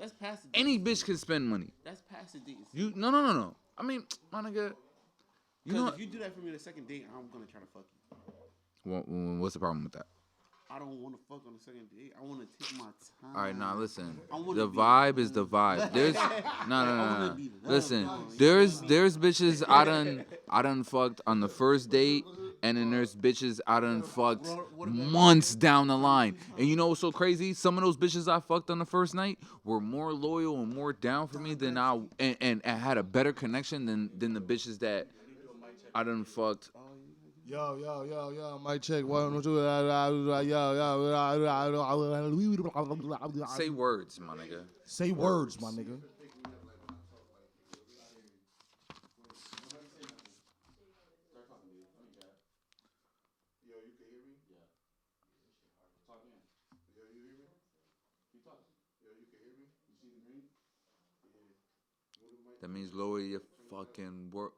That's past the dates. Any bitch can spend money. That's past the dates. No. I mean, my nigga. You know if you do that for me on the second date, I'm gonna try to fuck you. What's the problem with that? I don't want to fuck on the second date. I want to take my time. All right, now listen. The vibe is the vibe. There's no. Listen, there's bitches I done fucked on the first date, and then there's bitches I done fucked months down the line. And you know what's so crazy? Some of those bitches I fucked on the first night were more loyal and more down for me than and had a better connection than the bitches that I done fucked. Yo, mic check. 1, 2, Say words, my nigga. Say words, my nigga. That means lower your fucking word.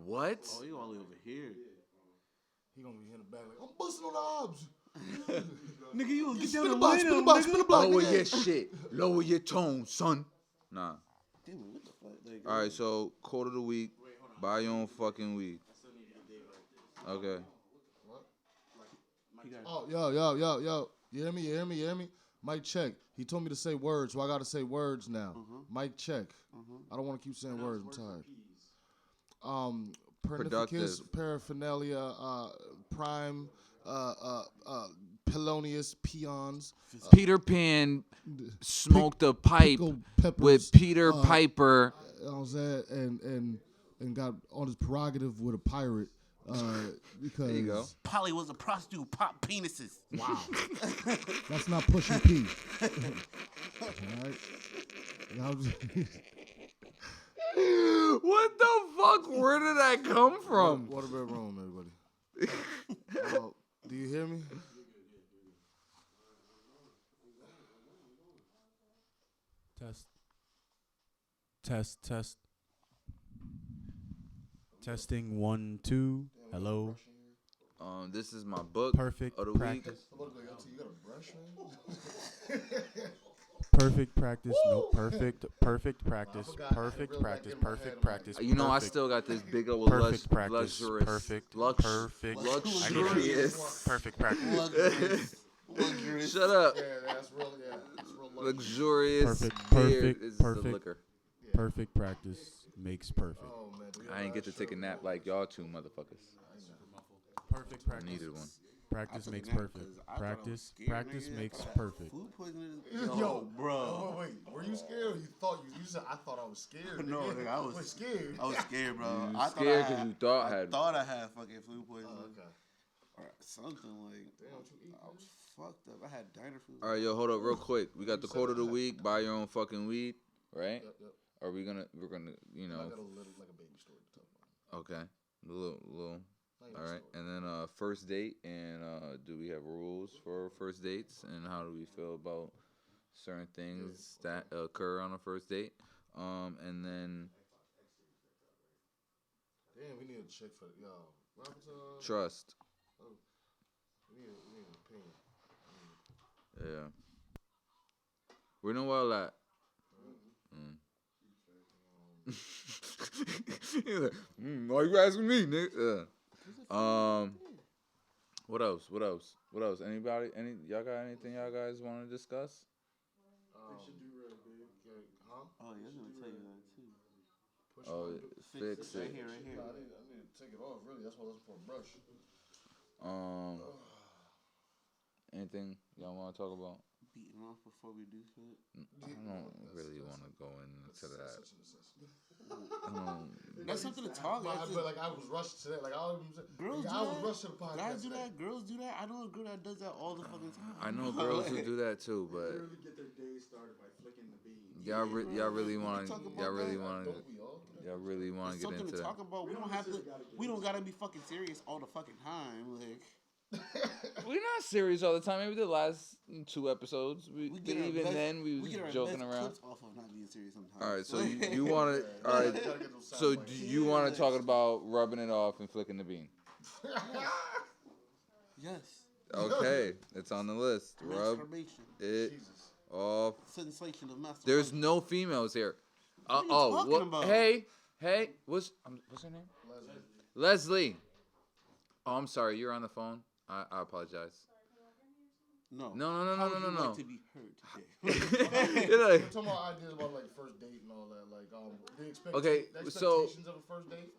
What? Oh, you all over here. He gonna be in the back like, I'm busting on the obs. Nigga, you gonna get down the box, spin the box, spin the block. Lower your shit. Lower your tone, son. Nah. Damn, what the fuck? Like, all right, so quote of the week. Buy your own fucking weed. Okay. What? Oh, yo. You hear me? Mic check. He told me to say words, so I gotta say words now. Mic check. I don't want to keep saying words. I'm tired. Pernificus, paraphernalia, prime, Pelonius, peons. Peter Pan smoked a pipe with Peter Piper. You know what I'm saying? And got on his prerogative with a pirate. Because there you go. Polly was a prostitute, pop penises. Wow. That's not pushing P. All right. What the fuck? Where did that come from? Waterbed room, everybody. Do you hear me? Test. Testing 1, 2. Hello. This is my book. Perfect of the practice. Week. You got a brush, man? Perfect practice. No, perfect practice. Perfect practice. You know, I still got this big old perfect practice. Luxurious. Perfect practice. Luxurious. Shut up. Yeah, that's real. Luxurious. Perfect. Liquor. Perfect practice makes perfect. Oh, man, I ain't get to take a nap like y'all two motherfuckers. Perfect practice. I needed one. Practice makes perfect. Practice makes perfect. Food poisoning is... Yo, bro. Wait. Were you scared or you said, I thought I was scared? No, nigga, I was scared. I was scared, bro. You I scared because you thought I thought I had fucking food poisoning. Oh, okay. Or something like... Damn, what you eat, I was fucked up. I had diner food. All right, yo, hold up real quick. We got the quote of the week. Buy your own fucking weed, right? Yep. Are we're gonna, you know... I got a little, like a baby story to talk about. Okay. Little. All right. And then first date, and do we have rules for first dates, and how do we feel about certain things that occur on a first date? And then... Damn, we need a check for y'all. Trust. Oh, we need an opinion. Yeah. Where no well at? He's like, why you asking me, nigga? What else? Anybody? Y'all got anything y'all guys want to discuss? Fix your do-rag, babe. Huh? Oh, yeah, I was going to tell you that, too. Fix it. Right here. No, I need to take it off, really. That's why I was looking for a brush. Anything y'all want to talk about? Beating off before we do shit. I don't really want to go into that. That's such a necessity. That's something to talk about. But like I was rushed to that. Like girls I was rushed to the podcast. Guys do that. Girls do that. I know a girl that does that all the fucking time. I know girls who do that too, but They really get their day started by flicking the bean. y'all really want to get Something into to that. talk about. We don't have to. We don't gotta be fucking serious all the fucking time. Like. We're not serious all the time. Maybe the last 2 episodes, we was joking around. Clips off of not being serious sometimes. All right, so you want to? All right, so do you want to talk about rubbing it off and flicking the bean? Yes. Okay, it's on the list. Rub Masturbation. it off. Sensation of masturbation. There's no females here. What are you talking about? Hey, what's her name? Leslie. Oh, I'm sorry. You're on the phone. I apologize. No. No. How would you like to be heard today? We're talking about ideas about like first date and all that. Like the expectations of a first date.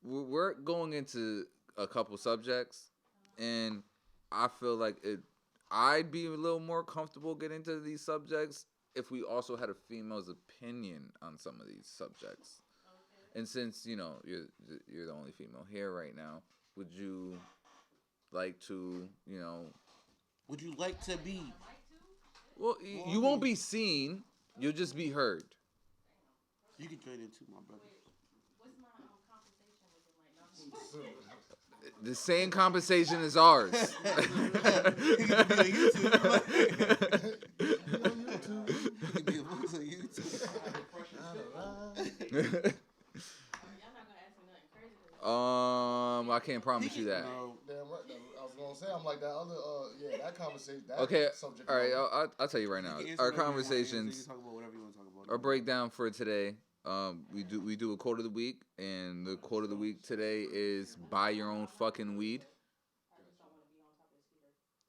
We're going into a couple subjects, and I feel like I'd be a little more comfortable getting into these subjects if we also had a female's opinion on some of these subjects. And since you're the only female here right now, would you like to Would you like to be? Well, you won't be seen. You'll just be heard. You can join in too, my brother. What's my compensation looking like? The same compensation as ours. You can be on YouTube. You can be on YouTube. Y'all not gonna ask me nothing crazy. I can't promise you that. No. Damn right. I was gonna say I'm like that other that conversation. That Okay, subject all right. I'll tell you right now. You can answer Our whatever you want to answer. You conversations, can talk about whatever you want to talk about. our breakdown for today. We do a quote of the week, and the quote of the week today is "Buy your own fucking weed."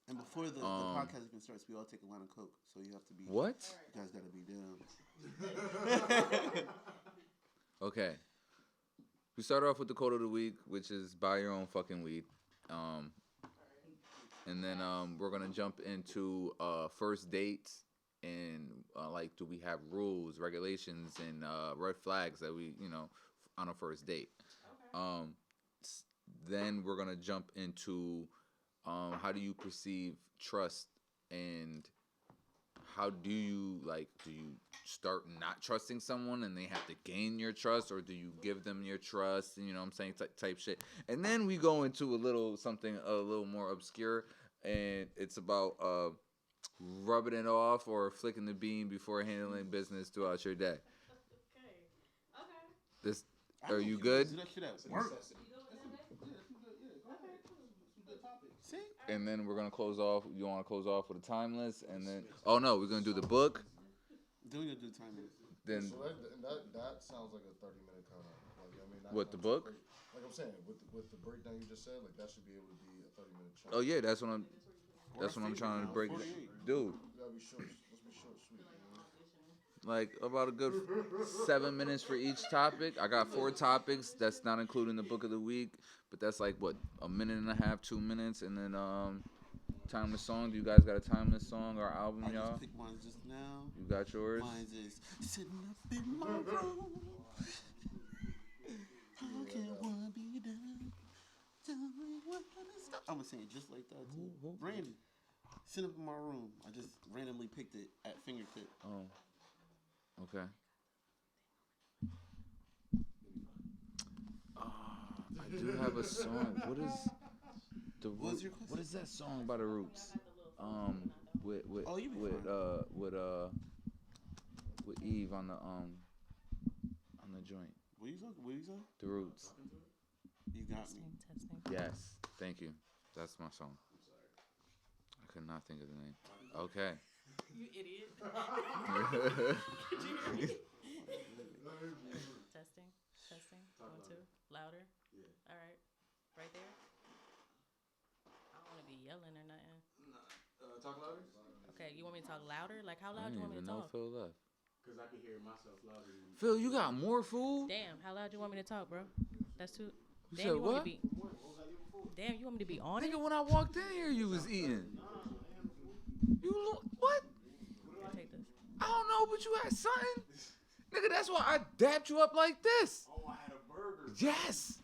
And before the podcast even starts, we all take a line of coke, so you have to be. What? You guys gotta be down. Okay. We start off with the quote of the week, which is "Buy your own fucking weed," and then we're gonna jump into first dates and do we have rules, regulations, and red flags that we on a first date. Then we're gonna jump into how do you perceive trust, and how do you start not trusting someone and they have to gain your trust, or do you give them your trust, and what I'm saying, type shit. And then we go into something a little more obscure, and it's about rubbing it off or flicking the bean before handling business throughout your day. Okay. Are you good? Do that shit at work. See? And then we're gonna close off. You want to close off with a timeless, and then we're gonna do the book. Then we're gonna do time. Then So that sounds like a 30-minute kind of what, the book? Like I'm saying, with the breakdown you just said, like that should be able to be a 30-minute chunk. Oh yeah, that's what I'm trying to break. Dude, Gotta be short. Let's be short, sweet. like about a good 7 minutes for each topic. I got 4 topics. That's not including the book of the week, but that's like what, a minute and a half, 2 minutes, and then timeless song. Do you guys got a timeless song or album, I y'all? just picked mine just now. You got yours? Mine is sitting up in my room. How can one be done? Tell me what to stop. I'm gonna sing it just like that too. Randy, sitting up in my room. I just randomly picked it at fingertip. Oh, okay. I do have a song. What is the What's your question? What is that song by the Roots? With Oh, you be with fine. with Eve on the joint. What you talking? What you saying? The Roots. You got me. Testing. Yes, thank you. That's my song. I could not think of the name. Okay. You idiot. Testing. 1, 2. Louder. Yeah. All right. Right there. I don't want to be yelling or nothing. Talk louder? Okay, you want me to talk louder? Like, how I loud do you didn't want me even to know talk? Phil left. Because I can hear myself louder than you. Phil, you got more food? Damn, how loud do you want me to talk, bro? That's too. You Damn, said you want what? me to be. Damn, you want me to be on it? Nigga, when I walked in here, you was eating. What? Take this. I don't know, but you had something. Nigga, that's why I dapped you up like this. Oh, I had a burger. Yes.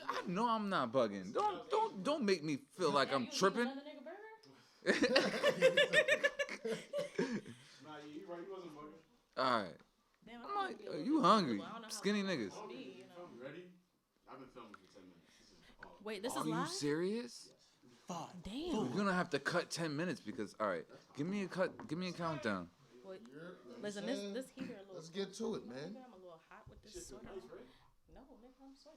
I know I'm not bugging. Don't make me feel like I'm You tripping. Another nigga burger? Nah, you right. You wasn't bugging. All right. Damn, I'm I like, wanna be a little you bit hungry? comfortable. I don't know how Skinny long niggas. it's gonna be, you know. You ready? I've been filming for 10 minutes. This is all. Wait, this Are is you live? serious? 5. Damn. We're gonna have to cut 10 minutes because, all right, give me a countdown. Wait, listen, this heater a little. Let's get to it, man. I'm a little hot with this sweater. No, nigga, I'm sorry.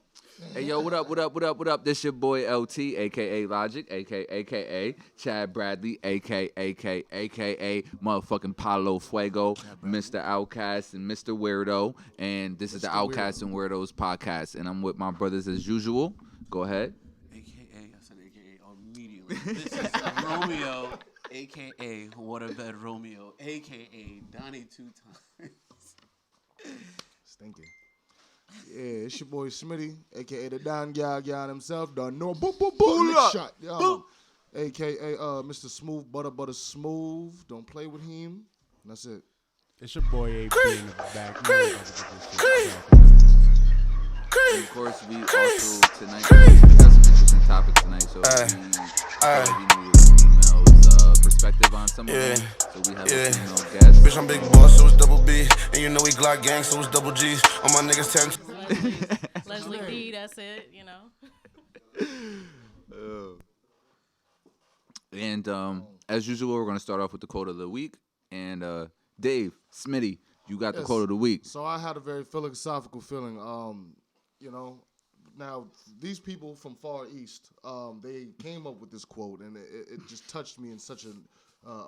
Hey, yo, what up? This your boy LT, a.k.a. Logic, a.k.a. Chad Bradley, a.k.a. motherfucking Paulo Fuego, Mr. Outcast and Mr. Weirdo. And this is the Outcasts and Weirdos podcast. And I'm with my brothers as usual. Go ahead. AKA, I said AKA immediately. This is Romeo, AKA Waterbed Romeo, AKA Donnie 2 times. Stinking. Yeah, it's your boy Smitty, a.k.a. the Don Guy himself. Done no boop, boop, boop, shot. Yeah, boop. A.k.a. Mr. Smooth, butter smooth. Don't play with him. And that's it. It's your boy AP in the back. And of course, we also tonight we got some interesting topics tonight. So we need females' perspective on some of them. So we have a female guest. Bitch, I'm big boss, so it's double B. And you know we Glock gang, so it's double G's. All my niggas 10. Leslie D, that's it, you know. And as usual, we're going to start off with the quote of the week. And Dave, Smitty, you got the quote of the week. So I had a very philosophical feeling. You know, now these people from Far East, they came up with this quote, and it just touched me in such a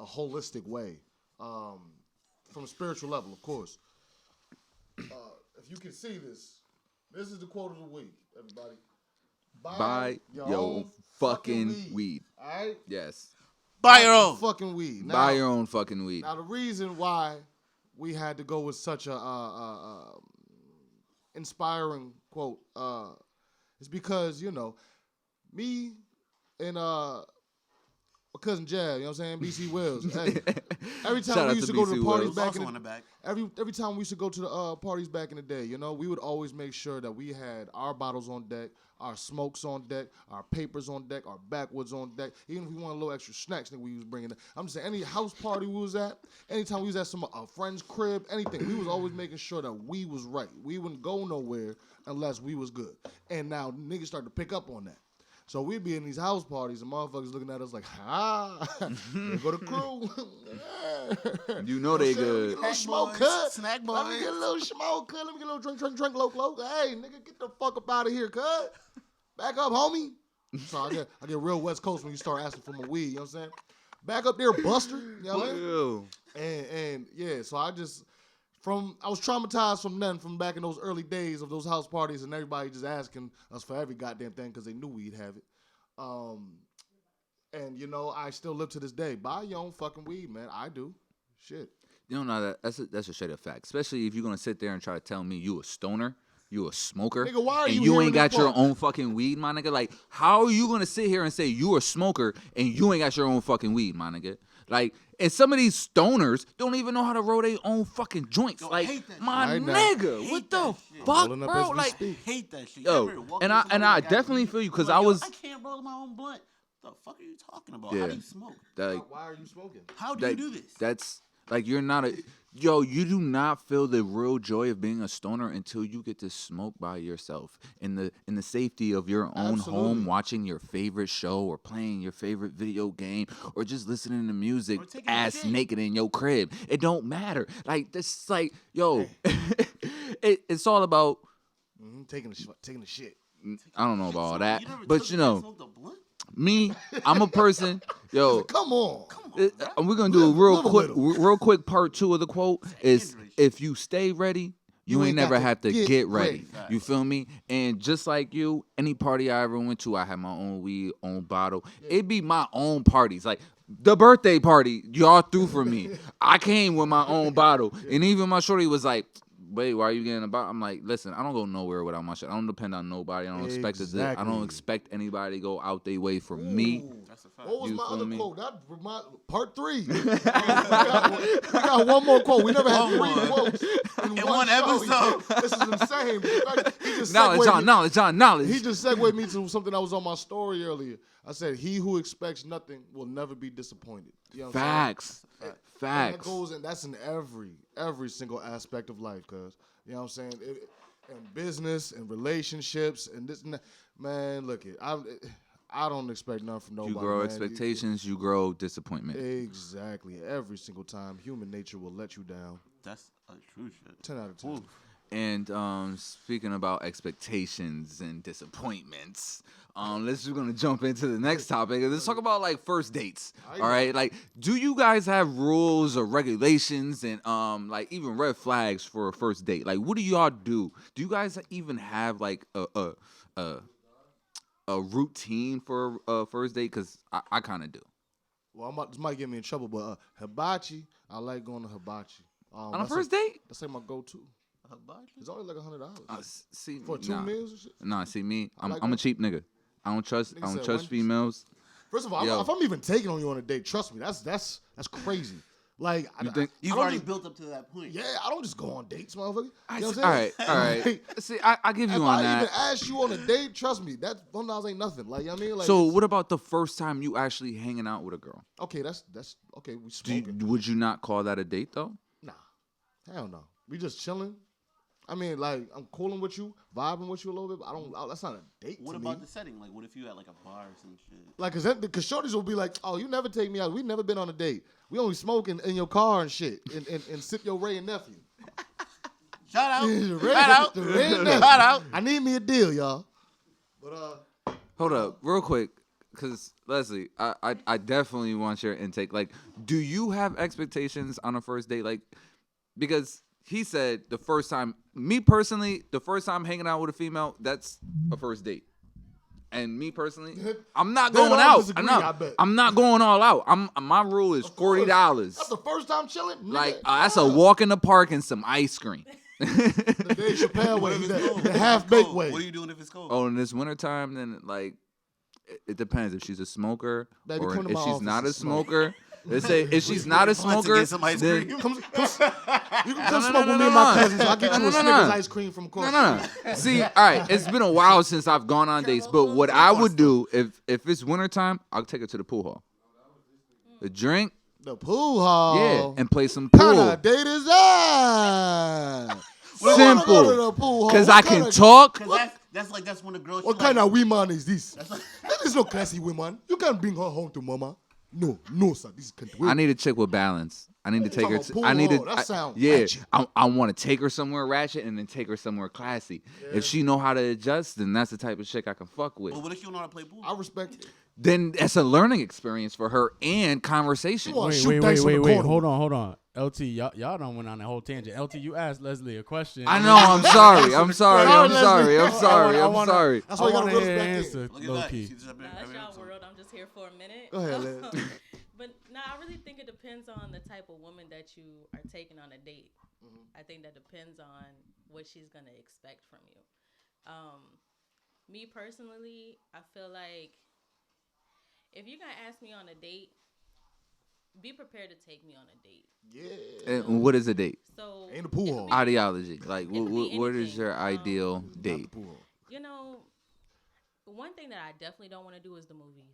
holistic way, from a spiritual level, of course. If you can see this is the quote of the week, everybody. Buy your own fucking weed. All right? Yes. Buy your own fucking weed. Now, buy your own fucking weed. Now, the reason why we had to go with such a inspiring quote is because, you know, me and my cousin Jab, you know what I'm saying, BC Wills. Hey, every time we used to go to the parties back in the back. Every time we used to go to the parties back in the day, you know, we would always make sure that we had our bottles on deck, our smokes on deck, our papers on deck, our backwoods on deck. Even if we wanted a little extra snacks, that we was bringing. I'm just saying, any house party we was at, anytime we was at a friend's crib, anything, we was always making sure that we was right. We wouldn't go nowhere unless we was good. And now niggas started to pick up on that. So we'd be in these house parties and motherfuckers looking at us like, there go the crew. You know they good. Let me get a little smoke, cut. Snack boys. Let me get a little smoke, cut. Let me get a little drink, low. Hey, nigga, get the fuck up out of here, cut. Back up, homie. So I get real West Coast when you start asking for my weed, you know what I'm saying? Back up there, Buster. You know what I mean? And yeah, so I was traumatized from back in those early days of those house parties and everybody just asking us for every goddamn thing because they knew we'd have it. And, you know, I still live to this day. Buy your own fucking weed, man. I do. Shit. You don't know that's a straight up fact. Especially if you're going to sit there and try to tell me you a stoner, you a smoker, nigga, why are and you you hearing ain't got this your part? own fucking weed, my nigga. Like, how are you going to sit here and say you a smoker and you ain't got your own fucking weed, my nigga? Like, and some of these stoners don't even know how to roll their own fucking joints. Yo, like, my right nigga, what the fuck, bro? Like, hate that shit. yo, and I definitely feel you because I was. I can't roll my own blunt. The fuck are you talking about? Yeah. How do you smoke? Like, Why are you smoking? How do you do this? That's like you're not a. Yo, you do not feel the real joy of being a stoner until you get to smoke by yourself in the safety of your own home, watching your favorite show or playing your favorite video game or just listening to music ass naked in your crib. It don't matter. Like this, like yo, it's all about taking the shit. I don't know about all that, but you know, me, I'm a person. Yo, come on. We're gonna do a real quick part 2 of the quote is if you stay ready, you ain't never have to get ready. You feel me? And just like you, any party I ever went to, I had my own weed, own bottle. It'd be my own parties. Like the birthday party, y'all threw for me. I came with my own bottle. And even my shorty was like, wait, why are you getting a bottle? I'm like, listen, I don't go nowhere without my shit. I don't depend on nobody. I don't expect it. I don't expect anybody to go out their way for me. That's a fact. What was You my feel other me? quote? Part 3. we got one more quote. We never had 3 quotes in one episode. This is insane. He just Knowledge. He just segued me to something that was on my story earlier. I said, he who expects nothing will never be disappointed. You know what I'm saying? Facts. And that goes in. That's in every single aspect of life, cuz. You know what I'm saying? In business and relationships and this and that. Man, look it. I don't expect nothing from nobody. You grow man. expectations, you grow disappointment. Exactly. Every single time, human nature will let you down. That's a true shit. 10 out of 10. Oof. And speaking about expectations and disappointments, let's just gonna jump into the next topic. Let's talk about like first dates. All right, like, do you guys have rules or regulations and like even red flags for a first date? Like, what do y'all do? Do you guys even have like a routine for a first date? Cause I kind of do. Well, this might get me in trouble, but hibachi, I like going to hibachi. On a first date? That's like my go-to. It's only like $100. See, for 2 meals and shit. Nah, see me, I'm like a cheap nigga. I don't trust females. First of all, if I'm even taking on you on a date, trust me, that's crazy. Like, you've already built up to that point. Yeah, I don't just go on dates, motherfucker. You know what All I'm saying? right. Like, See, I give you on that. If I even ask you on a date, trust me, that $100 ain't nothing. Like, you know what I mean? Like, So what about the first time you actually hanging out with a girl? Okay, that's okay. We smoking. Would you not call that a date though? Nah, hell no. We just chilling. I mean, like, I'm cooling with you, vibing with you a little bit. But that's not a date. What about the setting? Like, what if you at like a bar or some shit? Like, cause shorties will be like, "Oh, you never take me out. We never been on a date. We only smoking in your car and shit, and sip your Ray and nephew." Shout out! Shout out! I need me a deal, y'all. But hold up, real quick, cause Leslie, I definitely want your intake. Like, do you have expectations on a first date? Like, because he said the first time, me personally, the first time hanging out with a female, that's a first date. And me personally, I'm not going out. I'm not going all out. My rule is $40. That's the first time chilling. Like, that's a walk in the park and some ice cream. The Dave Chappelle way, the half-baked way. What are you doing if it's cold? Oh, in this wintertime, then, like, it depends if she's a smoker Baby, or if she's not a smoke. smoker. They say if she's not a smoker, get some ice then cream. You can come smoke with me and my cousins. I'll get you a Snickers ice cream from across. no. See, all right, it's been a while since I've gone on dates, but what I would do if it's wintertime, I'll take her to the pool hall. The drink, The pool hall. yeah, and play some What kind pool. of date is that? Simple, because I can talk. Cause that's when the girl. What kind of woman is this? That is no classy woman. You can't bring her home to mama. No, sir. This is country. I need a chick with balance. I need to take her. Talking about I need pool to. hall, that sound Yeah, ratchet. I want to take her somewhere ratchet and then take her somewhere classy. If she know how to adjust, then that's the type of chick I can fuck with. Well, what if you don't know how to play pool? I respect it. Then it's a learning experience for her and conversation. You wanna Wait, shoot dice on the corner. Hold on. LT, y'all done went on that whole tangent. LT, you asked Leslie a question. I know. I'm sorry. I'm sorry. Sorry, I'm sorry. I'm Leslie. sorry. I I'm wanna- sorry. That's why you gotta hear reel us back in. answer Look at low that. key. She's just Nah, that's y'all world. I'm just here for a minute. Go ahead, Liz. But I really think it depends on the type of woman that you are taking on a date. I think that depends on what she's gonna expect from you. Me personally, I feel like if you're gonna ask me on a date, be prepared to take me on a date. Yeah. And what is a date? So Ain't a pool it hall. could be- Ideology. Like, could be what is anything. your ideal Not date? the pool hall. You know, one thing that I definitely don't want to do is the movies.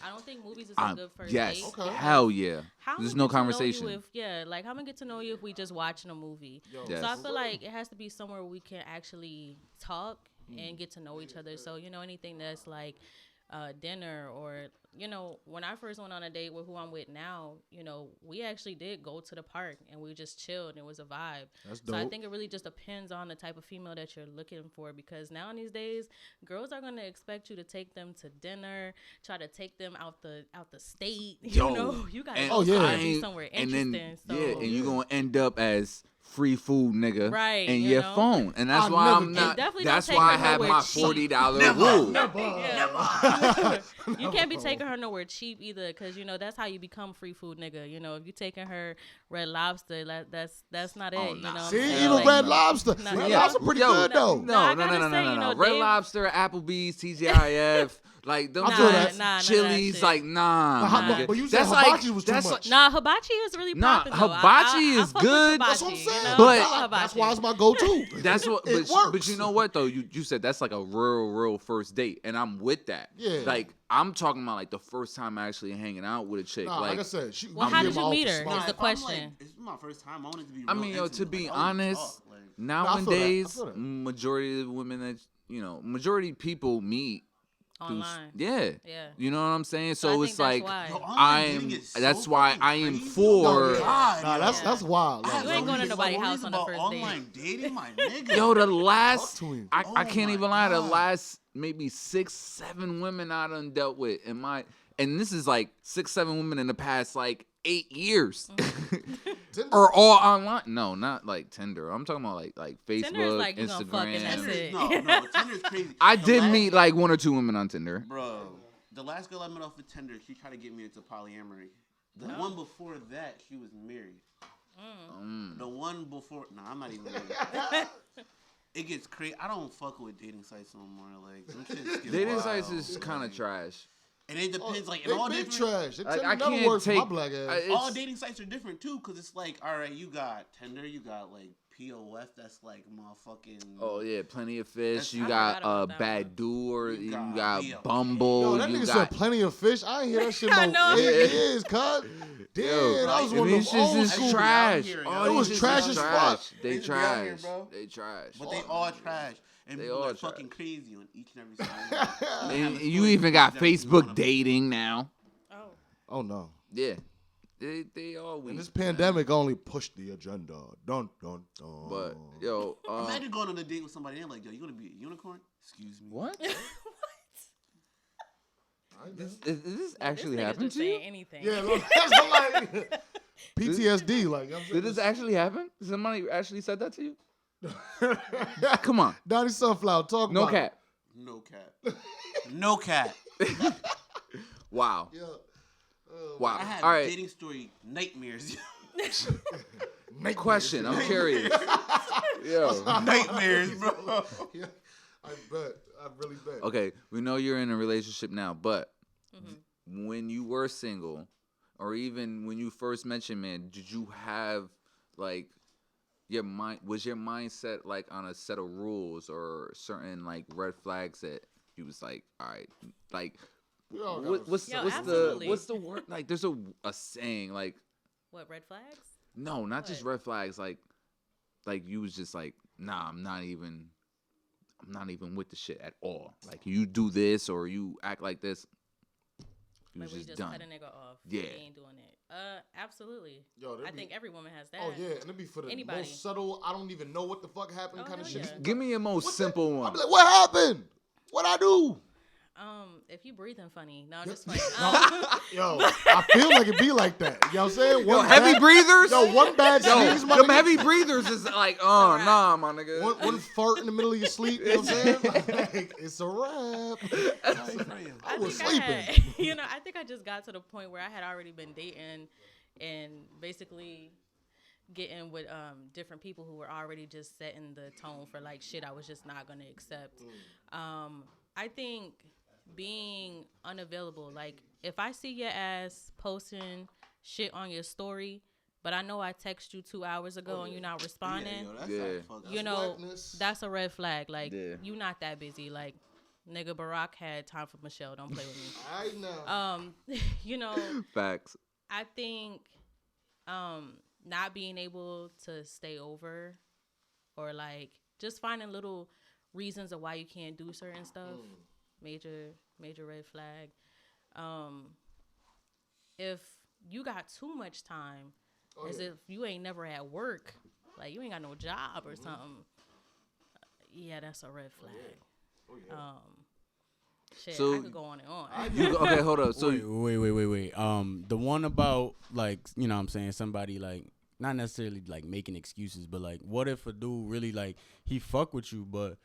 I don't think movies is a good first Yes. date. Okay. Hell yeah. How There's I'ma no get to know you conversation. like how I'm gonna get to know you if we just watching a movie. Yes. So I feel like it has to be somewhere we can actually talk and get to know each other. So anything that's like dinner or when I first went on a date with who I'm with now, we actually did go to the park and we just chilled and it was a vibe. That's So I dope. think it really just depends on the type of female that you're looking for, because now in these days, girls are gonna expect you to take them to dinner, try to take them out the state. You gotta And go yeah. be somewhere and interesting. then so and you're gonna end up as free food nigga Right, and you your know? phone, and that's I'll why never I'm get- not. And definitely That's don't take why I her have nowhere my cheap. $40 rule. Yeah. You can't be taking her nowhere cheap either, because that's how you become free food nigga. If you taking her Red Lobster, that's not it. Oh, You nah. know what See, I'm saying? even Like, Red Lobster. Nah, Red yeah. Lobster pretty Yo, good though. No, I No. gotta say, Red Dave- Lobster, Applebee's, TGIF, like them I feel that. joints, Nah, none of that Chili's, shit. like nah. But you said That's hibachi like- was too that's much. Nah, hibachi is really Nah, popping though. hibachi I is fuck with good. That's what I'm hibachi, saying. But- I fuck with That's hibachi. why it's my go-to. That's what, It but works. you know what though? You said that's like a real first date, and I'm with that. Yeah. Like I'm talking about like the first time actually hanging out with a chick. Nah, like I like said, Well, I'm how getting did you my meet office her? spot. Is the if I'm, like, question. it's my first time. I want it to be. I real mean, to intimate. be Like, I wanna honest, talk, like- I feel that. I nowadays feel that. majority of the women that majority of people meet Online. Yeah. Yeah. You know what I'm saying? So, I it's think that's like why. Yo, online dating is so that's why fucking I am crazy. for. Oh, God, Nah, yo. that's wild. I have You ain't so going to many nobody's stories house on the about first date. online dating, my nigga. Yo, the Talk last to him. I Oh can't my even lie. The God. last maybe 6-7 women I done dealt with and this is like 6-7 women in the past like 8 years. Or all online. No, not like Tinder. I'm talking about like Facebook, Tinder is like you gonna fuck and that's Instagram. it. No, Tinder's crazy. I The did last- meet like 1 or 2 women on Tinder. Bro, the last girl I met off of Tinder, she tried to get me into polyamory. The one before that, she was married. The one before, I'm not even married. It gets crazy. I don't fuck with dating sites no more. Like, some shit's get Dating wild. sites is kind of trash. And it depends, like, They in all big different... trash. It Like, Tinder I never can't works for my take- black ass. All dating sites are different, too, because it's like, all right, you got Tinder, you got, like, POF, that's, like, motherfucking... Oh yeah, Plenty of Fish. That's- You I got forgot about that Badu, or You you got got BLK. Bumble. Yo, that you nigga got said Plenty of Fish. I ain't hear that shit I no know. 8 Yeah. years, cuz. Damn, Yo, that was and one of these them shits old is school. trash. Here, All yo. It was these shits trash is as trash. fuck. They They be out trash. here, bro. They trash. But they all trash. And They people all are fucking trash. crazy on each and every single one. And you even got Facebook dating now. Oh. Oh no. Yeah, they all And weak. this pandemic only pushed the agenda. Dun dun dun. But yo, Imagine going on a date with somebody and like, yo, you gonna be a unicorn? Excuse me. what? What? Is this actually This nigga's happened just to you? saying anything. Yeah, look, that's what I'm like PTSD. Like, you know what I'm Did this actually happen? Somebody actually said that to you? Come on, Donnie Sunflower, talk no about cap. No cat. No cat. Wow, it. Yeah. wow. I had All right, dating story nightmares. question. I'm curious. Yo, Nightmares, bro. Yeah, I bet. I really bet. okay, we know you're in a relationship now, but when you were single, or even when you first mentioned, man, did you have like your mind? Was your mindset like on a set of rules or certain like red flags that you was like, all right, like We all got what's Yo, the absolutely. what's the word? Like, there's a saying like, What, red flags? no, not just What? red flags, like you was just like, nah, I'm not even with the shit at all. Like, you do this or you act like this, you Like was we just just done. cut a nigga off. Yeah. He ain't doing it. Absolutely. Yo, I think every woman has that. Oh yeah, and it'd be for the Anybody. most subtle. I don't even know what the fuck happened kind of hell shit. yeah. Give me your most What the- simple I'd one. be like, what happened? What I do? If you breathing funny, no, I'm just funny. Yo, I feel like it be like that. You know what I'm saying? Yo, One heavy bad- breathers? Yo, one bad Yo, sneeze, my them nigga. heavy breathers is like, oh, nah, my nigga. One fart in the middle of your sleep. You know what I'm saying? Like, it's a wrap. I was think sleeping. I had, I think I just got to the point where I had already been dating and basically getting with different people who were already just setting the tone for like shit I was just not gonna accept. I think being unavailable, like if I see your ass posting shit on your story, but I know I text you 2 hours ago and you're not responding, you know, whackness. that's a red flag. Like, Yeah. you not that busy. Like, nigga, Barack had time for Michelle. Don't play with me. I know. You know, Facts. I think not being able to stay over or like just finding little reasons of why you can't do certain stuff, major red flag. If you got too much time, as if you ain't never at work, like you ain't got no job or something, yeah, that's a red flag. Shit, So- I could go on and on. Okay, hold up. So, Wait. The one about like, you know what I'm saying, somebody like not necessarily like making excuses, but like what if a dude really like he fuck with you, but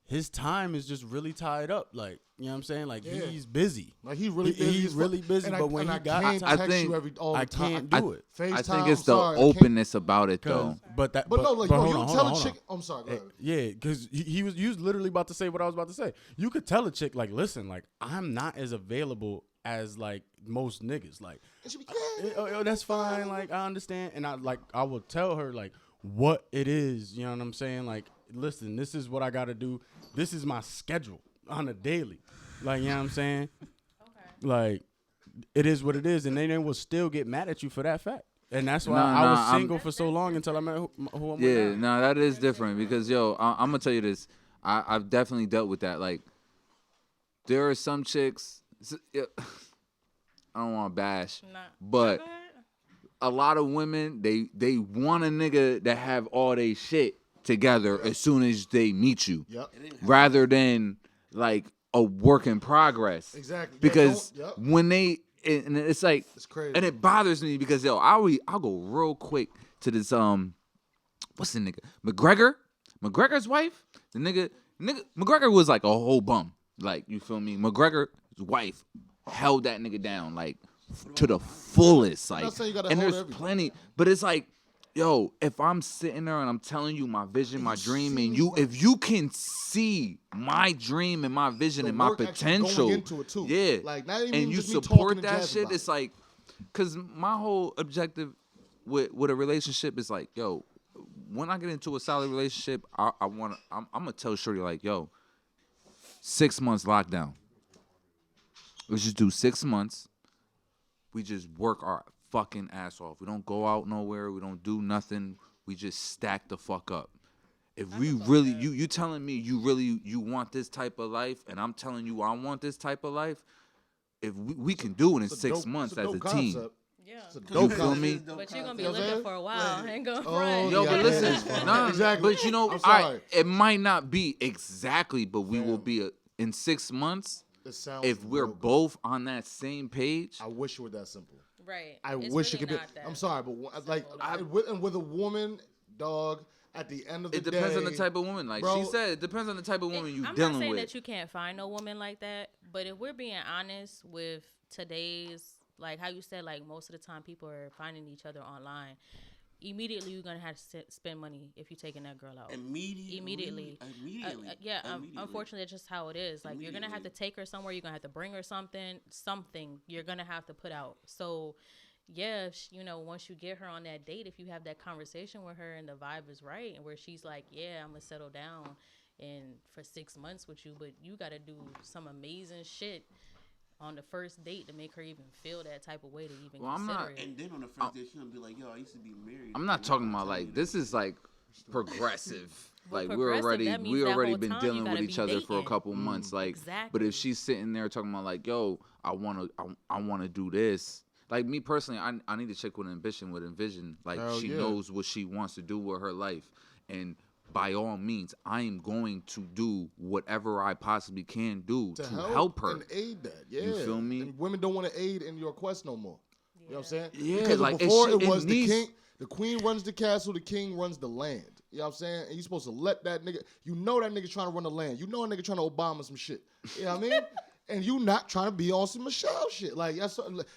his time is just really tied up, like, you know what I'm saying? Like, Yeah. he's busy. Like he's really busy. He's as fuck. really busy, And but when and he got can't I text think you all the I time. can't do it. FaceTime, I think it's I'm the sorry, I can't- openness about it, though. But that, But no, like, bro, hold you on, tell hold a on, chick. I'm sorry. Go ahead. Yeah, because you was literally about to say what I was about to say. You could tell a chick like, listen, like I'm not as available as like most niggas. Like, And she be, that's fine. Like I understand, and I will tell her like what it is. You know what I'm saying? Like, listen, this is what I got to do. This is my schedule on a daily. Like, you know what I'm saying? Okay. Like, it is what it is, and they will still get mad at you for that fact. And that's why Nah, I was I'm- single for so long until I met who I'm with Yeah, now. no, that is different because, yo, I'm going to tell you this. I've definitely dealt with that. Like, there are some chicks. I don't want to bash, Nah. but Go ahead. a lot of women they want a nigga that have all they shit together as soon as they meet you, rather than like a work in progress. Exactly. Because when they and it's like it's crazy, and it bothers me because I'll go real quick to this what's the nigga McGregor's wife. The nigga McGregor was like a whole bum. Like, you feel me? McGregor's wife held that nigga down like to the fullest. Like, and there's plenty, but it's like, yo, if I'm sitting there and I'm telling you my vision, my dream, and if you can see my dream and my vision and my potential, yeah, like, not even and you just support that shit, it's like, cause my whole objective with a relationship is like, yo, when I get into a solid relationship, I'm gonna tell shorty like, yo, 6 months lockdown. Let's just do 6 months. We just work our fucking ass off. We don't go out nowhere. We don't do nothing. We just stack the fuck up. If we really, you telling me you want this type of life, and I'm telling you I want this type of life, if we can do it in 6 months as a team. Yeah. You feel me? But you're going to be looking for a while. Ain't going to front. Yo, but listen. No, exactly. But, you know, it might not be exactly, but we will be in 6 months. If we're both on that same page. I wish it were that simple. Right. I wish it could be. I'm sorry, but like, with a woman, dog, at the end of the day. It depends on the type of woman. Like she said, it depends on the type of woman you're dealing with. I'm not saying that you can't find no woman like that, but if we're being honest with today's, like how you said, like most of the time people are finding each other online. Immediately, you're gonna have to spend money if you're taking that girl out. Immediately. Unfortunately, it's just how it is. Like, you're gonna have to take her somewhere. You're gonna have to bring her something. You're gonna have to put out. So, yeah, once you get her on that date, if you have that conversation with her and the vibe is right, and where she's like, yeah, I'm gonna settle down and for 6 months with you, but you gotta do some amazing shit on the first date to make her even feel that type of way to even consider it. And then on the first date, she's gonna be like, yo, I used to be married. I'm not talking about like, this is like progressive. Like, we already been dealing with each other for a couple months. Like, but if she's sitting there talking about like, yo, I wanna do this. Like, me personally, I need a chick with ambition, with envision. Like, she knows what she wants to do with her life. And by all means, I am going to do whatever I possibly can do to help her. And aid that, yeah. You feel me? And women don't want to aid in your quest no more. You know what I'm saying? Yeah, because like before it was the king, the queen runs the castle, the king runs the land. You know what I'm saying? And you're supposed to let that nigga, that nigga trying to run the land. A nigga trying to Obama some shit. You know what I mean? And you not trying to be on some Michelle shit. Like,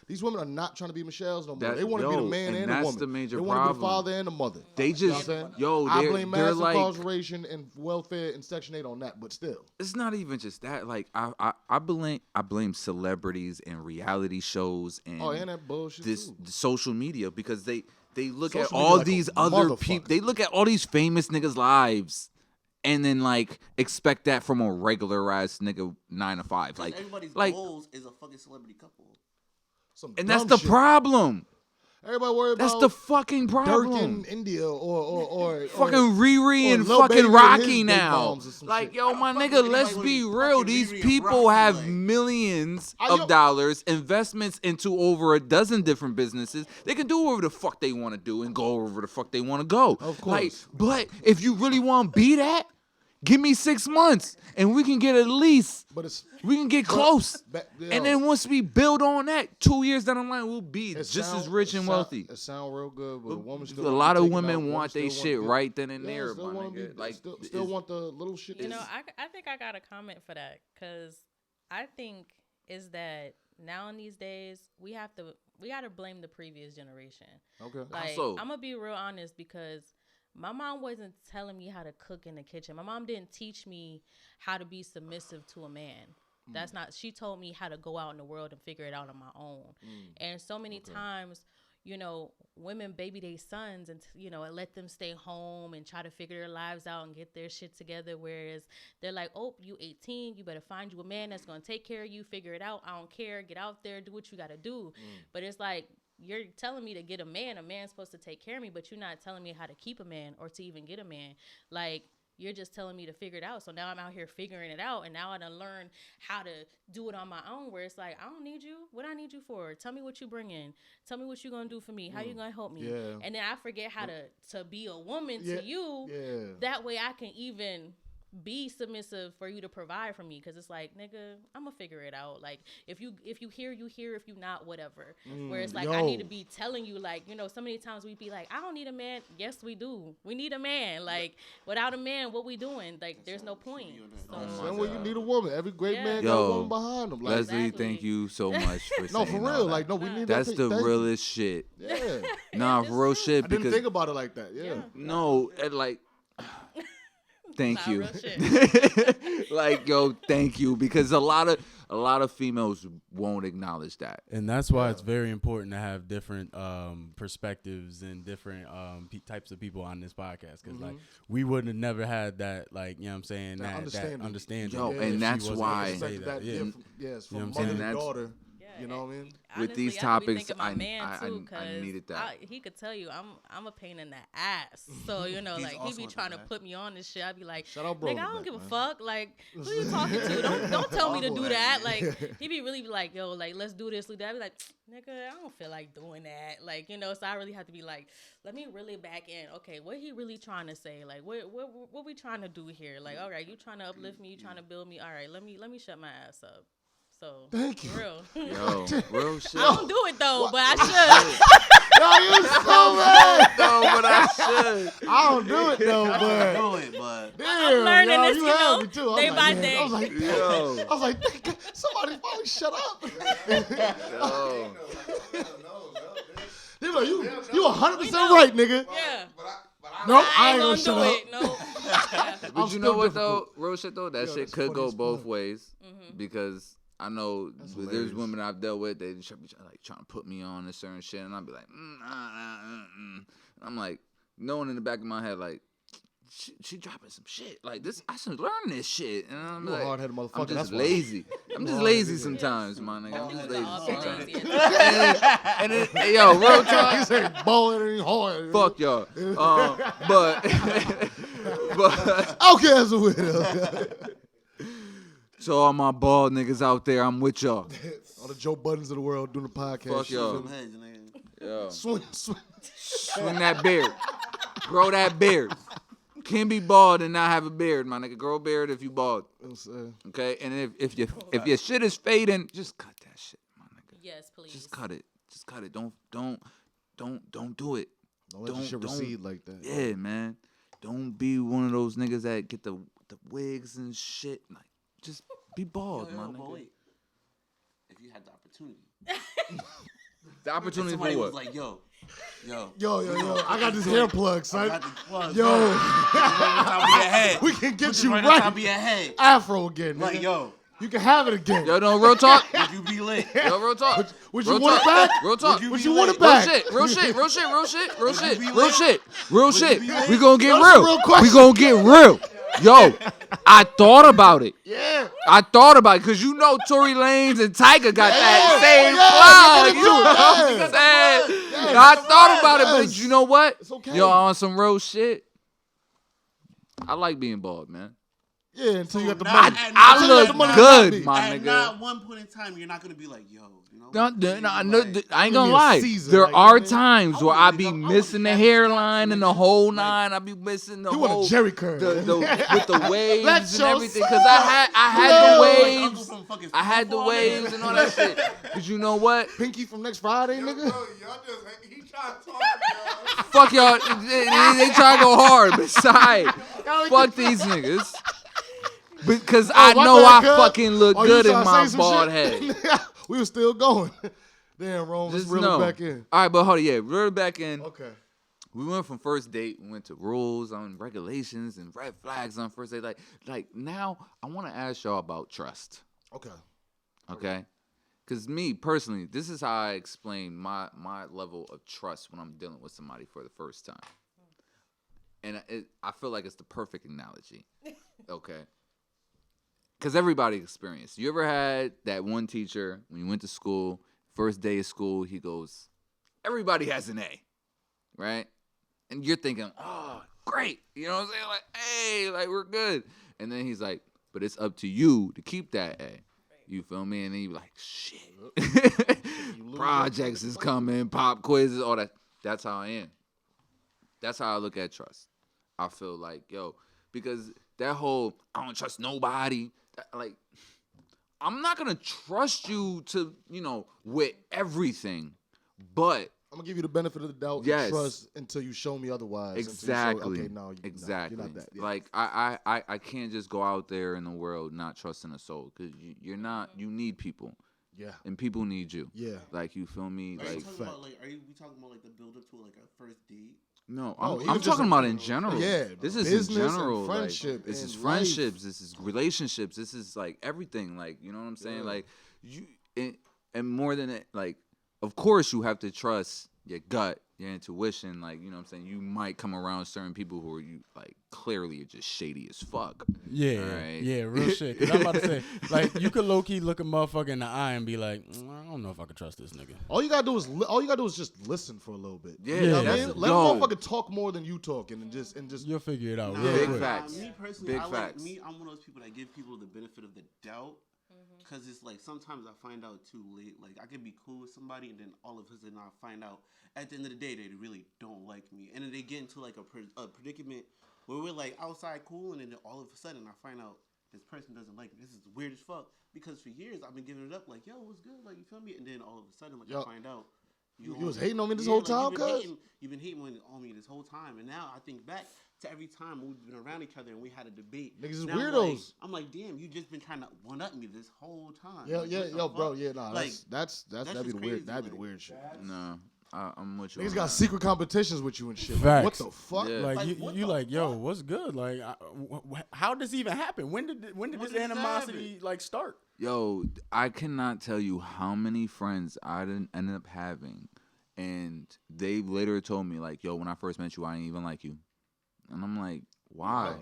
these women are not trying to be Michelle's no more. They want to be the man and the woman. That's the major problem. They want to be the father and the mother. They just, I blame mass incarceration and welfare and Section 8 on that, but still. It's not even just that. Like, I blame celebrities and reality shows and that bullshit too. Social media, because they look at all these other people. They look at all these famous niggas' lives. And then, like, expect that from a regularized nigga 9 to 5. Like, everybody's goals is a fucking celebrity couple. And that's the problem. Everybody worry about that's the fucking problem. Dirk in India or fucking Riri and fucking Rocky now. Like, yo, my nigga, let's be real. These people have millions of dollars, investments into over a dozen different businesses. They can do whatever the fuck they want to do and go wherever the fuck they want to go. Of course. Like, but if you really want to be that, give me 6 months and we can get at least, we can get close. And then once we build on that, 2 years down the line, we'll be just as rich and wealthy. It sounds real good, but a woman still a lot of women want their shit right then and there, my nigga. Like, still want the little shit. I think I got a comment for that, because I think is that now in these days we gotta blame the previous generation. Okay. Like, I'm gonna be real honest, because my mom wasn't telling me how to cook in the kitchen. My mom didn't teach me how to be submissive to a man. That's not, she told me how to go out in the world and figure it out on my own. And so many times, women baby their sons and, let them stay home and try to figure their lives out and get their shit together. Whereas they're like, oh, you 18, you better find you a man that's going to take care of you, figure it out. I don't care. Get out there, do what you got to do. But it's like, you're telling me to get a man's supposed to take care of me, but you're not telling me how to keep a man or to even get a man. Like, you're just telling me to figure it out. So now I'm out here figuring it out, and now I done learned how to do it on my own, where it's like, I don't need you. What I need you for? Tell me what you bring in. Tell me what you gonna do for me. How you gonna help me? Yeah. And then I forget how to be a woman to you. Yeah. That way I can even be submissive for you to provide for me, because it's like, nigga, I'm gonna figure it out. Like, if you hear, you hear. If you not, whatever. Where it's like, I need to be telling you, like, you know, so many times we be like, I don't need a man. Yes, we do. We need a man. Like, without a man, what we doing? Like, there's no point. So, And when you need a woman, every great man got a woman behind him. Like, Leslie, Exactly. thank you so much for saying no, for real. all Like, that. no, we need That's that. the Thank you. realest shit. Yeah. Nah, just real true. shit. I didn't Because think about it like that. Yeah. no, and like, thank Nah, you. real shit. Like, yo, thank you, because a lot of females won't acknowledge that. And that's why it's very important to have different perspectives and different types of people on this podcast. Because, like, we would have never had that, like, you know what I'm saying, that understanding. Yo, Yeah, and if that's she wasn't why- able to say that. Yeah. Yes, You know from what I'm mother saying? to That's- daughter. Yeah, You know what I mean? With these Honestly, I could be topics, thinking my man too, I needed that. he could tell you I'm a pain in the ass. So you know, He's like he also be with trying the to back. put me on this shit. I'd be like, Shout out, bro. nigga, I don't give a man. fuck. Like, who you talking to? Don't tell me to do Awful, that. man. Like, he be really like, yo, like let's do this, do that. I be like, nigga, I don't feel like doing that. Like, you know, so I really have to be like, let me really back in. Okay, what he really trying to say? Like, what we trying to do here? Like, all right, you trying to uplift me? You trying to build me? All right, let me shut my ass up. So, Thank you. for real. Yo, real shit. I don't do it though, but I should. Yo, you so mad. No, but I should. I don't do it though, but do it, but damn, learning yo, this, you you had know, me too. I was day like, by man, day. I was like, Yo. I was like, somebody finally shut up. Yo. They be like, you 100% right, nigga. Yeah. Nope, I I ain't ain't gonna gonna do shut it. up. No. Yeah. But I'm you know still what difficult. though, real shit though, that Yo, shit that's could funny go as both fuck. ways, because I know That's there's hilarious. women I've dealt with, they just be like trying to put me on a certain shit, and I'll be like, And I'm like, knowing in the back of my head, like, she dropping some shit like this. I should learn this shit, and I'm You a like, hard-headed motherfucker. I'm just That's why. lazy. I'm You just a lazy hard-headed sometimes, my nigga. I'm just lazy All sometimes. crazy. And then, hey, yo, real talk. You say ball ain't hard. Fuck y'all. But Outcasts and Weirdos. to all my bald niggas out there, I'm with y'all. All the Joe Buttons of the world doing the podcast. Fuck shit. y'all. some heads, nigga. Yo, Swing. swing that beard, grow that beard. Can't be bald and not have a beard, my nigga. Grow a beard if you bald, okay? And if your shit is fading, just cut that shit, my nigga. Yes, please. Just cut it. Just cut it. Don't do it. Don't let your shit recede like that. Yeah, man. Don't be one of those niggas that get the wigs and shit. Like, just be bald, my But nigga. wait, if you had the opportunity, The opportunity somebody for was what? like, yo, Yo, I got this hair plug, I son. got the plug. Yo, top of your head. we can get Put you this right on top right. of your head. Afro again, Like, nigga. yo, You can have it again. Yo, no, real talk. would you be lit? Yo, real talk. Would you Real want it talk. back? Real talk. Would Would be you want lit? it back? Real shit. Real shit. Real shit. Real shit. be Real lit? shit. Real shit. be lit? We gonna get That's a real. real question. We gonna get real. Yo, I thought about it. Yeah. I thought about it because you know Tory Lanez and Tyga got that same yeah, plug. You know what I'm saying? I thought about it, but Yes. you know what? It's okay. Yo, on some real shit. I like being bald, man. Yeah, until you got the Nah, money. and I Until you got look the money to good, copy. my At nigga. not one point in time, you're not gonna be like, yo, you know. No, I ain't Give gonna me a lie. season, There like, are you know what I mean? times where I be I wouldn't missing the have hairline spots, and the nigga. whole Like, nine. I be missing the You whole want a Jerry curl. with the waves Let and your everything. Cause I had Yo. the Like waves. Uncle from fucking I had the Football, nigga. waves and all that shit. Cause you know what? Pinky from next Friday, nigga. He trying to talk to y'all. Fuck y'all. They try to go hard. Besides, fuck these niggas. Because I my know bad, I cuz. fucking look Oh, you good in tryna my say some bald shit? head. We were still going. Damn, Rome, let's Just reel know. it back in. All right, but hold on. Yeah, reel it back in. Okay. We went from first date. We went to rules on regulations and red flags on first date. Like now, I want to ask y'all about trust. Okay. Okay? Because me personally, this is how I explain my level of trust when I'm dealing with somebody for the first time. And I feel like it's the perfect analogy. Okay? Because everybody experienced. You ever had that one teacher when you went to school, first day of school, he goes, everybody has an A, right? And you're thinking, oh, great. You know what I'm saying? Like, hey, like, we're good. And then he's like, but it's up to you to keep that A. You feel me? And then you be like, shit. Projects is coming, pop quizzes, all that. That's how I am. That's how I look at trust. I feel like, yo, because that whole, I don't trust nobody, like, I'm not going to trust you to, with everything, but. I'm going to give you the benefit of the doubt and trust until you show me otherwise. Exactly. Okay, no, exactly. You're not that. Yeah. Like, I can't just go out there in the world not trusting a soul, because you're not, you need people. Yeah. And people need you. Yeah. Like, you feel me? Are like, we talking about, like, the build-up to, like, a first date? No, I'm talking about in general. Yeah, this is business in general. And friendship. Like, this is life. friendships. This is relationships. This is like everything. Like, you know what I'm saying? Like, and more than it, like, of course you have to trust your gut, your intuition. Like, you know what I'm saying? You might come around certain people who are you like clearly are just shady as fuck. Yeah, right? Yeah, real shit. Cause I'm about to say, like, you could low key look a motherfucker in the eye and be like, I don't know if I could trust this nigga. All you gotta do is just listen for a little bit. Yeah, you know what I mean? Let a no. motherfucker talk more than you talking, and just You'll figure it out. Nah, Big quick. facts. Me personally, Big facts. I'm one of those people that give people the benefit of the doubt. Because it's like sometimes I find out too late. Like, I could be cool with somebody, and then all of a sudden I find out at the end of the day they really don't like me. And then they get into like a predicament where we're like outside cool, and then all of a sudden I find out this person doesn't like me. This is weird as fuck. Because for years I've been giving it up like, yo, what's good? Like, you feel me? And then all of a sudden, like, I find out. You was hating on me this whole time, cuz? You've been hating on me this whole time. And now I think back to every time we've been around each other and we had a debate. Niggas is now weirdos. I'm like, damn, you just been trying to one-up me this whole time. Yeah, like, yo, bro, yeah, nah, like, that'd be the just weird, crazy, that'd be like, the weird shit. No, I'm with you. Niggas on got that. secret competitions with you and shit. Like, Facts. what the fuck? Yeah. Like, Like, what you the like, yo, fuck? what's good? Like, how does this even happen? When did this did this animosity like start? Yo, I cannot tell you how many friends I didn't end up having, and they later told me like, yo, when I first met you, I didn't even like you, and I'm like, why?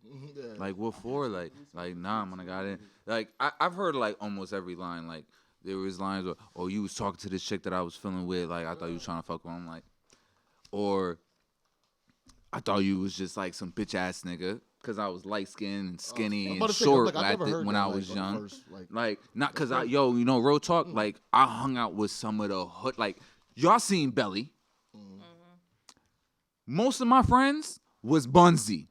Yeah. Like, what for? Like, nah, man, I got it. Like, I've heard like almost every line. Like, there was lines where, oh, you was talking to this chick that I was feeling with. Like, I thought you was trying to fuck with. I'm like, or I thought you was just like some bitch ass nigga because I was light skinned and skinny and short when I was young. Like, not because real talk. Like, I hung out with some of the hood. Like, y'all seen Belly. Most of my friends was Bunzy.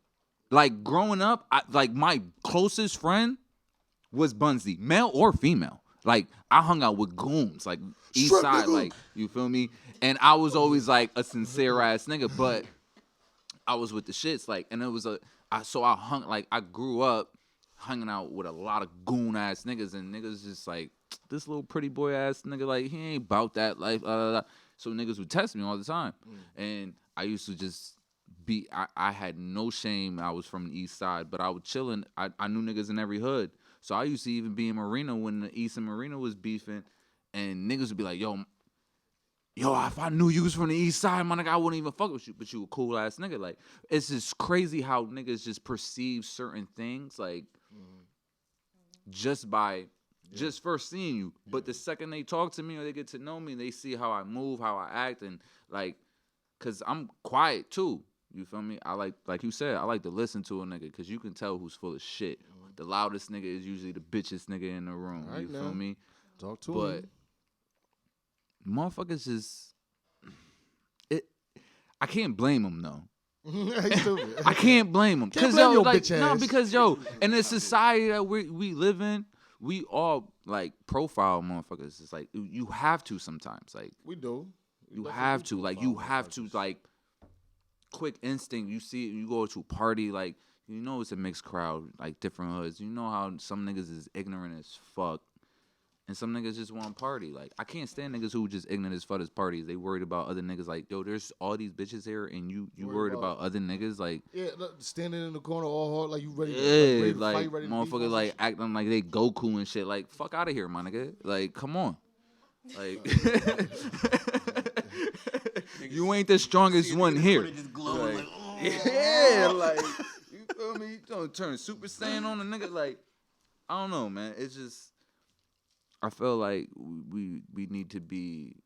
Like, growing up, my closest friend was Bunzy, male or female. Like, I hung out with goons, like, east side, like, you feel me? And I was always, like, a sincere-ass nigga, but I was with the shits, like, and it was I grew up hanging out with a lot of goon-ass niggas, and niggas just, like, this little pretty boy-ass nigga, like, he ain't about that life, So niggas would test me all the time. And I used to just I had no shame. I was from the east side, but I was chilling. I knew niggas in every hood. So I used to even be in Marina when the East and Marina was beefing, and niggas would be like, yo, if I knew you was from the east side, my nigga, I wouldn't even fuck with you, but you a cool ass nigga. Like, it's just crazy how niggas just perceive certain things, like, just first seeing you. But the second they talk to me or they get to know me, they see how I move, how I act, and, like, because I'm quiet, too. You feel me? I like you said, I like to listen to a nigga because you can tell who's full of shit. The loudest nigga is usually the bitchest nigga in the room. Right, you feel me? Talk to but him. Motherfuckers just I can't blame them though. I can't blame them because because in the society that we live in, we all like profile motherfuckers. It's like you have to sometimes. Like we do. You have to like quick instinct. You see it, you go to a party, like, you know it's a mixed crowd, like different hoods. You know how some niggas is ignorant as fuck, and some niggas just want to party. Like, I can't stand niggas who just ignorant as fuck as parties. They worried about other niggas. Like, yo, there's all these bitches here, and you worried about other niggas. Like, standing in the corner all hard, like you ready, ready to like fight, ready to motherfucker, like acting like they Goku and shit. Like, fuck out of here, my nigga. Like, come on. Like, you ain't the strongest one here. Like, yeah, like, you feel me? You don't turn Super Saiyan on a nigga. Like, I don't know, man. It's just, I feel like we need to be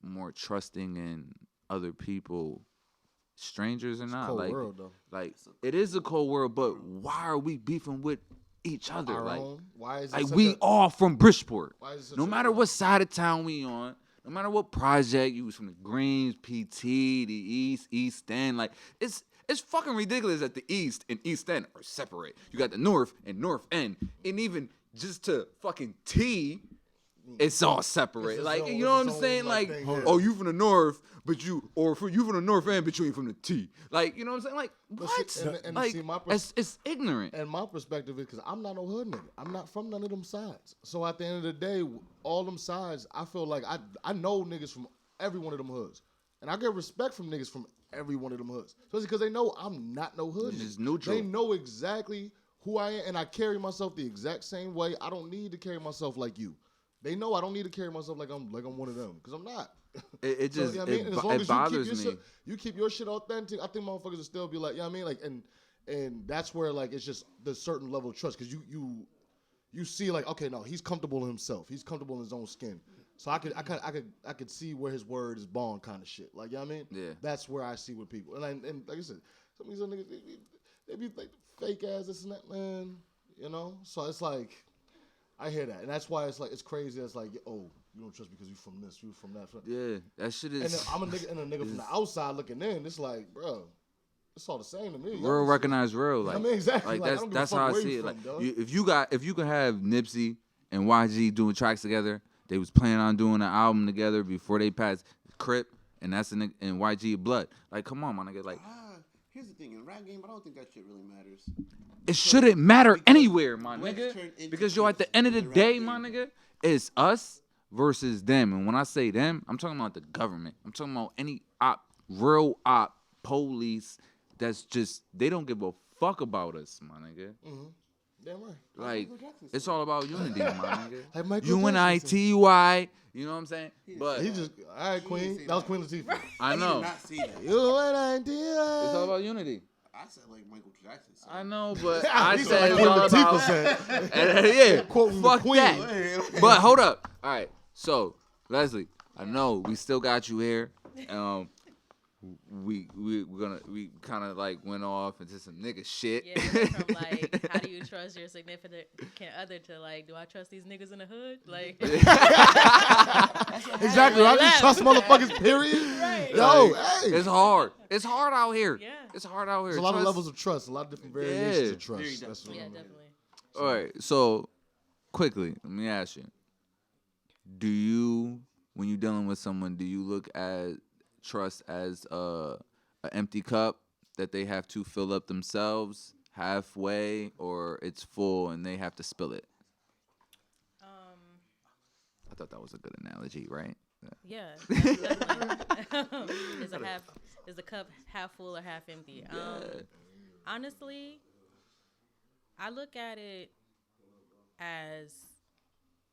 more trusting in other people, strangers or not. Cold Like, world, though. like it is a cold world, but why are we beefing with each other? Our Like, own? Why is it like such we a- all from Bridgeport. Why is it such No a- matter what side of town we on, no matter what project you was from, the Greens, PT, the East End, like it's fucking ridiculous that the East and East End are separate. You got the North and North End, and even just to fucking T, it's all separate. It's Like, its you know own- what I'm saying? Like, thing, yeah. oh, you from the North, but you from the North End, but you ain't from the T. Like, you know what I'm saying? Like, But what? see, and like, see, my it's ignorant. And my perspective is because I'm not no hood nigga. I'm not from none of them sides. So at the end of the day, all them sides, I feel like I know niggas from every one of them hoods. And I get respect from niggas from every one of them hoods. Especially because they know I'm not no hood It's nigga. neutral. They know exactly who I am, and I carry myself the exact same way. I don't need to carry myself like you. They know I don't need to carry myself like I'm one of them, because I'm not. It So, just you know what I mean? it, And as bo- long it as bothers you keep me. your shit, you keep your shit authentic, I think motherfuckers will still be like, you know what I mean? Like, and that's where like it's just the certain level of trust, because you see like, okay, no, he's comfortable in himself. He's comfortable in his own skin. So I could see where his word is bond kind of shit. Like, you know what I mean? Yeah. That's where I see with people. And like I said, some of these other niggas, they be like fake ass this and that, man. You know? So it's like, I hear that. And that's why it's like, it's crazy. It's like, oh, you don't trust because you from this, you from that. Yeah, that shit And is. then I'm a nigga from the outside looking in. It's like, bro, it's all the same to me. Real recognize real. I Like, mean, exactly. like Like, I don't give a that's fuck how I where see you it. from, Like, dog. if you could have Nipsey and YG doing tracks together, they was planning on doing an album together before they passed Crip, and that's and YG Blood. Like, come on, my nigga. Like, Here's the thing, in rap game, I don't think that shit really matters. it shouldn't matter anywhere, my Let's turn nigga. into Because yo, at the this end of in the the rap day, game. my nigga, it's us versus them. And when I say them, I'm talking about the government. I'm talking about any real police that's just, they don't give a fuck about us, my nigga. Damn right. Like, it's all about unity, my nigga. Like Michael UNITY, you know what I'm saying? But He just, all right, Queen. say That was that. Queen Latifah. I He know. did not say that. UNITY. It's all about unity. I said like Michael Jackson said. I know, but I He said like it's all Queen Latifah about. said. Yeah, Quoting the fuck Queen. that. But hold up. All right, so Leslie, I know we still got you here. We kind of like went off into some nigga shit. Yeah, we went from like, how do you trust your significant other to like, do I trust these niggas in the hood? Like, Exactly. I just trust motherfuckers, period. Right. Yo, Like, hey. it's hard. It's hard out here. Yeah. It's hard out here. There's a lot of Trust- levels of trust, a lot of different variations Yeah. of trust. Very That's what yeah, I mean. definitely. All right, so quickly, let me ask you: do you, when you're dealing with someone, do you look at trust as an empty cup that they have to fill up themselves halfway, or it's full and they have to spill it? I thought that was a good analogy, right? Yeah, definitely. Is the cup half full or half empty? Honestly, I look at it as,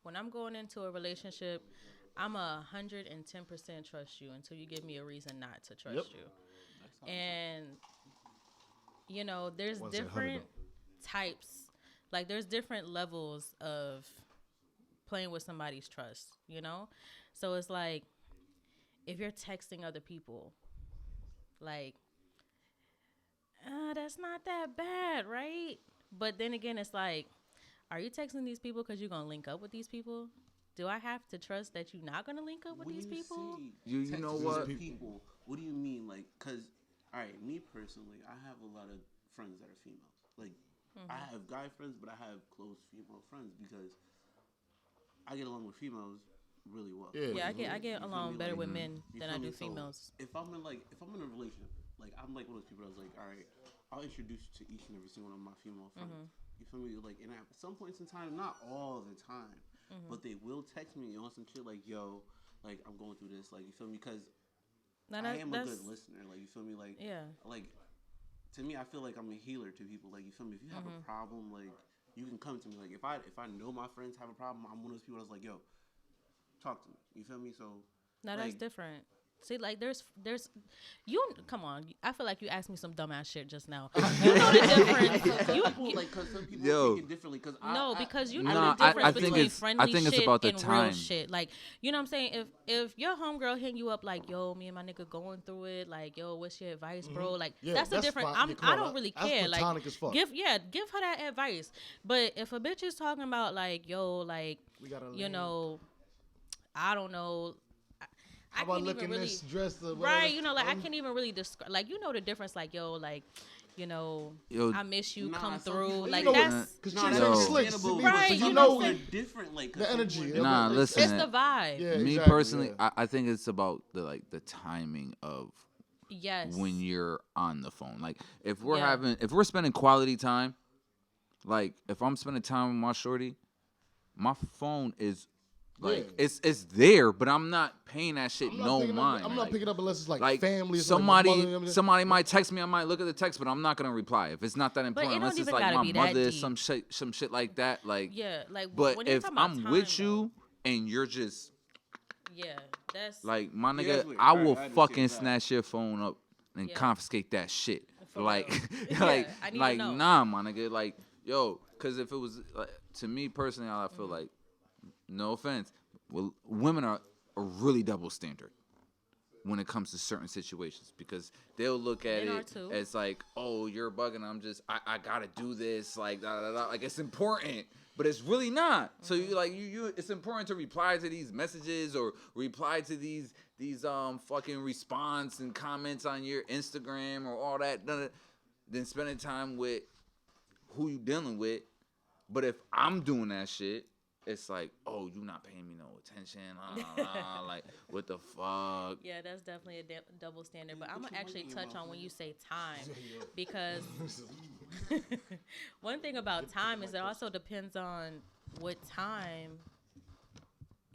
when I'm going into a relationship, I'm 110% trust you until you give me a reason not to trust you. And you know, there's Once I heard it different types, like there's different levels of playing with somebody's trust, you know? So it's like, if you're texting other people, like, that's not that bad, right? But then again, it's like, are you texting these people because you're going to link up with these people? Do I have to trust that you're not going to link up with these people? You know what? People, what do you mean? Like, because, all right, me personally, I have a lot of friends that are females. Like, I have guy friends, but I have close female friends because I get along with females really well. Yeah, I get You feel along me? better Like, with men you than feel I do me? So, females. if I'm in a relationship, like I'm like one of those people that's like, all right, I'll introduce you to each and every single one of my female friends. You feel me? Like, and at some points in time, not all the time, but they will text me on some shit like, yo, like I'm going through this, like, you feel me? Because I am a good listener, like, you feel me? Like, like to me, I feel like I'm a healer to people. Like, you feel me? If you have a problem, like, you can come to me. Like, if I know my friends have a problem, I'm one of those people that's like, yo, talk to me. You feel me? So No, that's different. See, like, there's, you, come on. I feel like you asked me some dumbass shit just now. You know the difference. Like, cause some people take it differently. Because you know Nah, the difference I think between it's- friendly I think it's shit about the and time. real shit. Like, you know what I'm saying? If your homegirl hit you up like, yo, me and my nigga going through it, like, yo, what's your advice, bro? Like, Yeah, that's a that's different. fine. I don't really That's care. Like, platonic as fuck. give her that advice. But if a bitch is talking about like, yo, like, We gotta you leave. know, I don't know. I How about can't looking even really, this dress? right? You know, like I can't even really describe. Like, you know the difference. Like, yo, like, you know, Yo, I miss you. Nah, Come some through. people- Like You know that's Because Nah, chicks that's ain't slick. understandable. Right, So you you know know what I'm saying? different. Like the energy. Nah, listen. it's the vibe. Yeah, me exactly, personally, yeah. I think it's about the timing of Yes. when you're on the phone. Like if we're Yeah. if we're spending quality time, like if I'm spending time with my shorty, my phone is like Yeah. it's there, but I'm not paying that shit I'm not no picking up- mind. I'm not picking up unless it's like family. It's somebody like my mother, somebody might text me, I might look at the text, but I'm not gonna reply if it's not that important. it don't Unless it's even like gotta my be that mother, deep. some shit like that. Like Yeah, like. but when you're if talking about I'm time, with though, you and you're just yeah, that's like my Yeah, nigga, that's weird. I Alright, will I understand fucking that. snatch your phone up and Yeah. confiscate that shit. For Like, real. like, Yeah, I need to like, know. nah, my nigga. Like, yo, because if it was like, to me personally, I Mm-hmm. feel like, no offense, well, women are really double standard when it comes to certain situations because they'll look at Men are it too. as like, oh, you're bugging. I gotta do this. Like, da, da, da. Like it's important, but it's really not. So Mm-hmm. you like you. It's important to reply to these messages or reply to these fucking response and comments on your Instagram or all that. Than spending time with who you dealing with. But if I'm doing that shit, it's like, oh, you not paying me no attention. Like, what the fuck? Yeah, that's definitely a double standard. But I'm gonna actually touch on when you say time, because one thing about time is it also depends on what time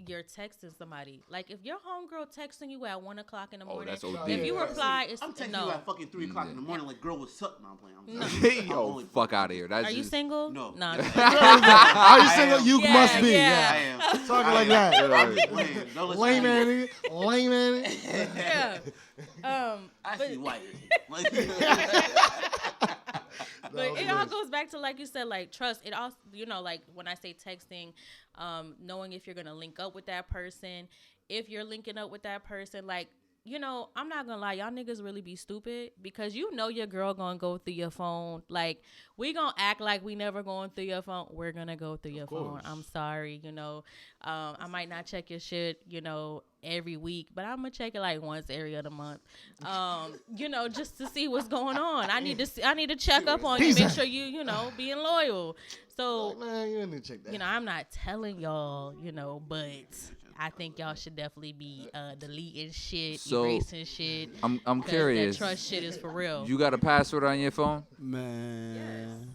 you're texting somebody. Like if your homegirl texting you at 1 o'clock in the morning, that's OD. if you Yeah. reply, it's I'm texting no. you at fucking 3 o'clock in the morning. Like, girl, what's up? No, I'm playing. I'm Yo, only- fuck out of here. That's Are you just, single? No. Nah. Are you single? You Yeah, must be. yeah. I am. Talking like I that. am. I'm just playing. Don't listen Lame to man, me. nigga. Lame man. nigga. Yeah. I but- see white. But it all goes back to, like you said, like trust. It also, you know, like when I say texting, knowing if you're gonna link up with that person, if you're linking up with that person, like, you know, I'm not gonna lie, y'all niggas really be stupid because you know your girl gonna go through your phone. Like, we gonna act like we never going through your phone. We're gonna go through your phone. I'm sorry, you know. I might not check your shit, you know, every week, but I'm gonna check it like once every other month. You know, just to see what's going on. I need to check up on you, make sure you know, being loyal. So, Man, you didn't check that. you know, I'm not telling y'all, you know, but I think y'all should definitely be deleting shit, So, erasing shit. I'm 'cause curious. That trust shit is for real. You got a password on your phone? Man.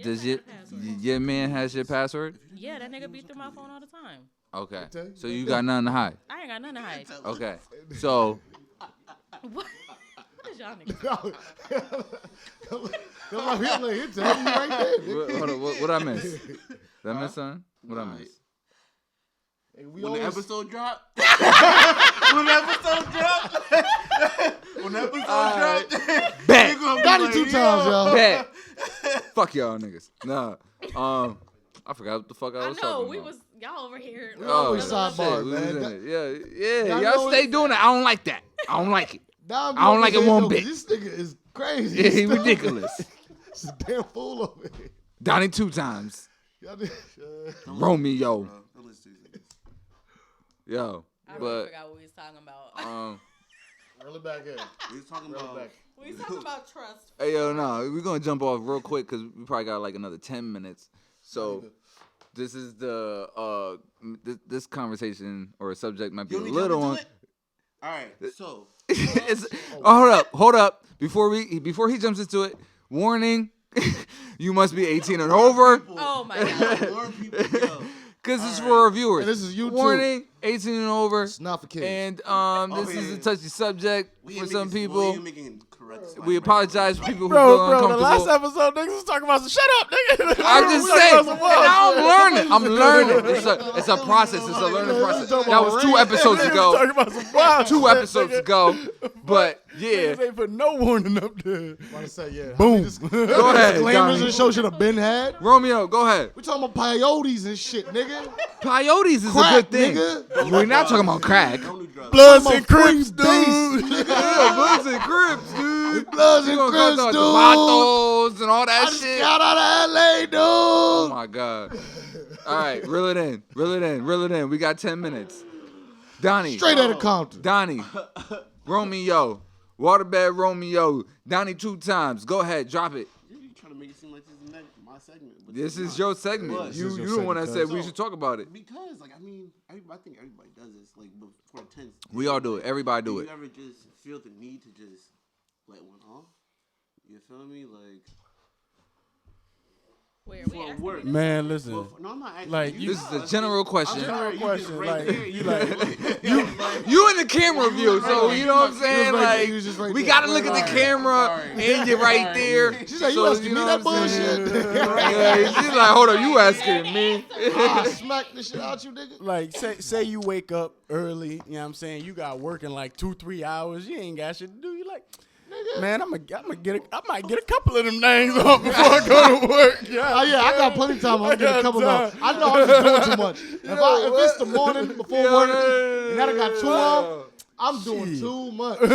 Does I your got a password. your man has your password? Yeah, that nigga be through my phone all the time. Okay. tell you. So you got nothing to hide. I ain't got nothing to hide. Okay. So What is y'all niggas? Come on, here, look, it's right there. nigga. hold on, what I miss? Did I miss something? What I miss? Hey, we When the always- episode drop, when the episode drop, Bet. you gonna be 92 like, times, yo. y'all. Bet. Fuck y'all niggas. Nah. I forgot what the fuck I I was know talking we about. was y'all over here. We always shit, sidebar, we was man. in it. Yeah. Y'all Y'all know stay it- doing it. I don't like that. I don't like it. Now I'm I don't like it saying, one yo, bit. This nigga is crazy. Yeah, he ridiculous. He's a damn fool over here. Donnie 2 times. Y'all did- Romeo. Don't listen to these niggas. Yo. I really But forgot what we was talking about. Reel it back in. We was talking Reel it about. back. we was talking about trust. hey yo, no, we're gonna jump off real quick because we probably got like another 10 minutes. So this is the this conversation or subject might be You a want me to little jump on. into it? All right, so It's, hold up. Before he jumps into it, warning: you must be 18 and over, Oh my god. more people, yo. because this is All for our viewers. And this is YouTube. Warning: 18 and over. It's not for kids. And this is yeah. a touchy subject We for ain't some making- people. We ain't making We apologize for people who Bro, feel the uncomfortable. last episode, niggas was talking about some shit up, nigga. I'm just saying. And now I'm learning. I'm learning. It's a process. It's a learning process. That was 2 episodes ago. Talking about some wild 2 shit, episodes nigga. ago. But yeah. Niggas ain't put no warning up there. About to say, yeah. Boom. Go ahead, Disclaimers Donnie. and show should have been had. Romeo, go ahead. We talking about peyotes and shit, nigga. Peyotes is Crack, a good thing. nigga. We're not talking about crack. Don't do drugs. Bloods I'm a and Crips, free beast, dude. Yeah, Bloods and Crips, dude. Bloods and You gonna Crips, go dude. to Vatos and all I that just shit. got out of LA, dude. Oh my God. All right, reel it in. Reel it in. Reel it in. We got 10 minutes. Donnie. Straight out of Compton. Donnie. Romeo. Waterbed Romeo. Donnie 2 times. Go ahead. Drop it. You trying to make it seem like this is my segment. But This it's is not. your segment. But- You This is your the one that segment, said we cuz. should talk about it. Because, like, I mean, I think everybody does this. Like, before a tense. We all do it. Everybody do Do it. you ever just feel the need to just let one off? You feel me? Like, Where we for asking work. me Man, listen. No, I'm not asking Like, you. This is a general question. General You question, just right like, there, you like, You in the camera view, so you know what I'm saying? right- you was just Like, right we there. gotta look at the camera, and you're right there. She's like, you So, asking me know that what I'm saying? bullshit? Yeah, she's like, hold on, you asking me? I smack the shit out you, nigga. Like, say you wake up early, you know what I'm saying? You got work in like 2-3 hours. You ain't got shit to do. You like, man, I might get a couple of them names off before I go to work. Oh yeah, I got plenty of time. I'm getting a couple of. I know I'm just doing too much. If it's the morning before work and I got 2 off, I'm doing too much. And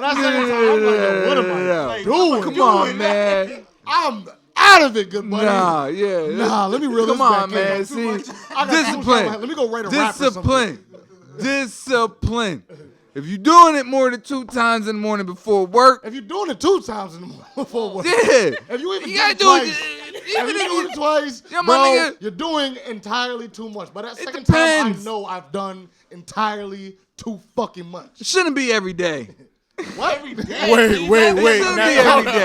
I second time, I'm like, yo, what am I doing? Come on, man. I'm out of it, good buddy. Nah, yeah. Nah, let me reel this Come on, back man. in. See, I got too much time. discipline. Let me go write a rap or something. Discipline. If you're doing it more than 2 times in the morning before work, If you're doing it 2 times in the morning before work, yeah. if you even You do gotta it do twice, it. if Even you do if it twice, Yeah, my bro, nigga. you're doing entirely too much. But that It second time, I depends. know I've done entirely too fucking much. it shouldn't be every day. What? Wait. It shouldn't be every day.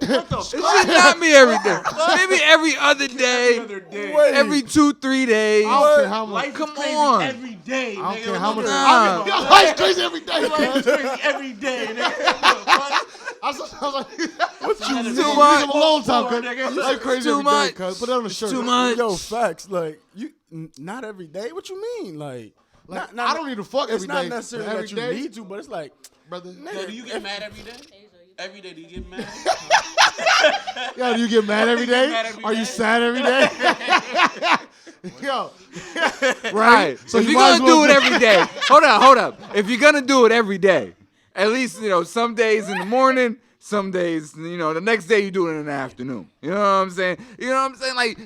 It should not be every day. Maybe every other day. Every 2-3 days. I don't care how much. Come on. every day. I don't care how much. Nah. Yo, life's crazy every day, man. every day, nigga. I was like, What you leave too him much? alone, Tom. Life crazy Too every day, much. cuz. Put it on the shirt. Too much. Yo, facts. Like, not every day. What you mean? Like not, I don't need to fuck It's every not day. necessarily Every that you day, need to, but it's like, brother. Yo, do you get mad every day? Every day, do you get mad? Yo, do you get mad every day? mad every Are you day? sad every day? Yo, Right. So if you you're might as gonna do well it just- every day, hold up. If you're gonna do it every day, at least some days in the morning, some days the next day you do it in the afternoon. You know what I'm saying? Like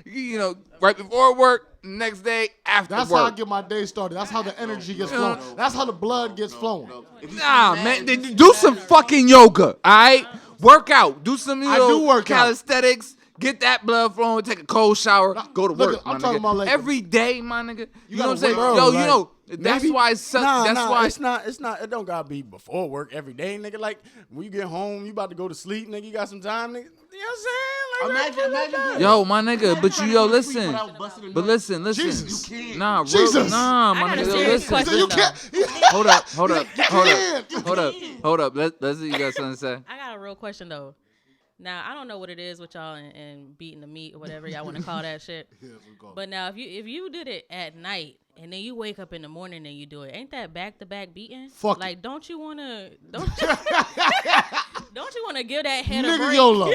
right before work, next day after That's how I work. get my day started. That's how the energy gets flowing. That's how the blood gets flowing. Nah, man, do some fucking yoga. All right, work out. Do some I do work out. calisthenics. Get that blood flowing. Take a cold shower. Go to look, work. I'm my talking nigga. about like- every day, my nigga. You know what I'm gotta saying? wake up. Yo, Bro, that's maybe- why. It's not. It don't gotta be before work every day, nigga. Like when you get home, you about to go to sleep, nigga. You got some time, nigga. You know what I'm saying? Like, Imagine. Yo, my nigga, but listen. Without busting a But nut. listen. Jesus. You can't. Nah, Jesus. nah, I my got a nigga, serious listen. question. You though. can't. Hold up. Leslie, you got something to say? I got a real question though. Now I don't know what it is with y'all and beating the meat or whatever y'all want to call that shit. But now if you did it at night and then you wake up in the morning and you do it, ain't that back to back beating? Fuck like, don't you wanna give that head a Nigga break? YOLO.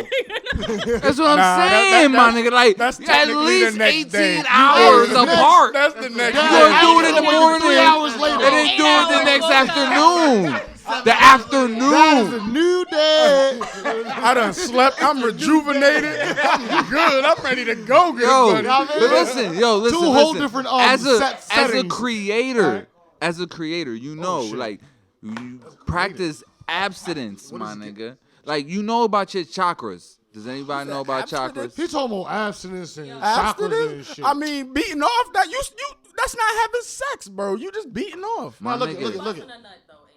That's what I'm Nah, saying, my nigga. Like, that's at technically the least next 18 day. hours That's the apart. That's the next You Yeah, gonna I do it ain't in the gonna wait morning, 3 hours later. and then do it the 8 next hours. afternoon. The That is afternoon. a new day. I done slept. I'm rejuvenated. I'm good. I'm ready to go. Good Yo, buddy. but listen. Two whole different, as a settings. creator, like you practice abstinence, my nigga. Like about your chakras. Does anybody know about chakras? He talking about abstinence and chakras and Abstinence? shit. I mean, beating off that you that's not having sex, bro. You just beating off. My look, nigga. look.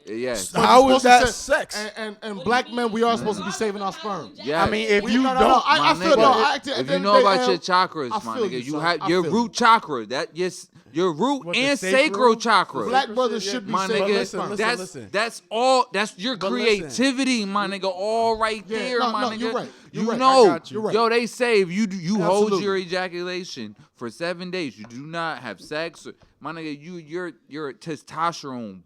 Yes. How is that Supposed to sex? And black men, we are supposed to be saving our sperm. Yeah. I mean, if you No, don't, I My feel nigga, no. At the if end you of know the about day, your chakras, I my feel nigga, you, you son. have I your feel root chakra. That your root What, the and sacral? sacral chakra. Black brothers should be My safe. nigga, But listen. that's all. That's your But listen. creativity, my nigga. All right Yeah, there, no, my no, nigga. you're right. You're You right. know, I got you. You're right. yo, they say if you hold Absolutely. your ejaculation for 7 days, you do not have sex. My nigga, your testosterone.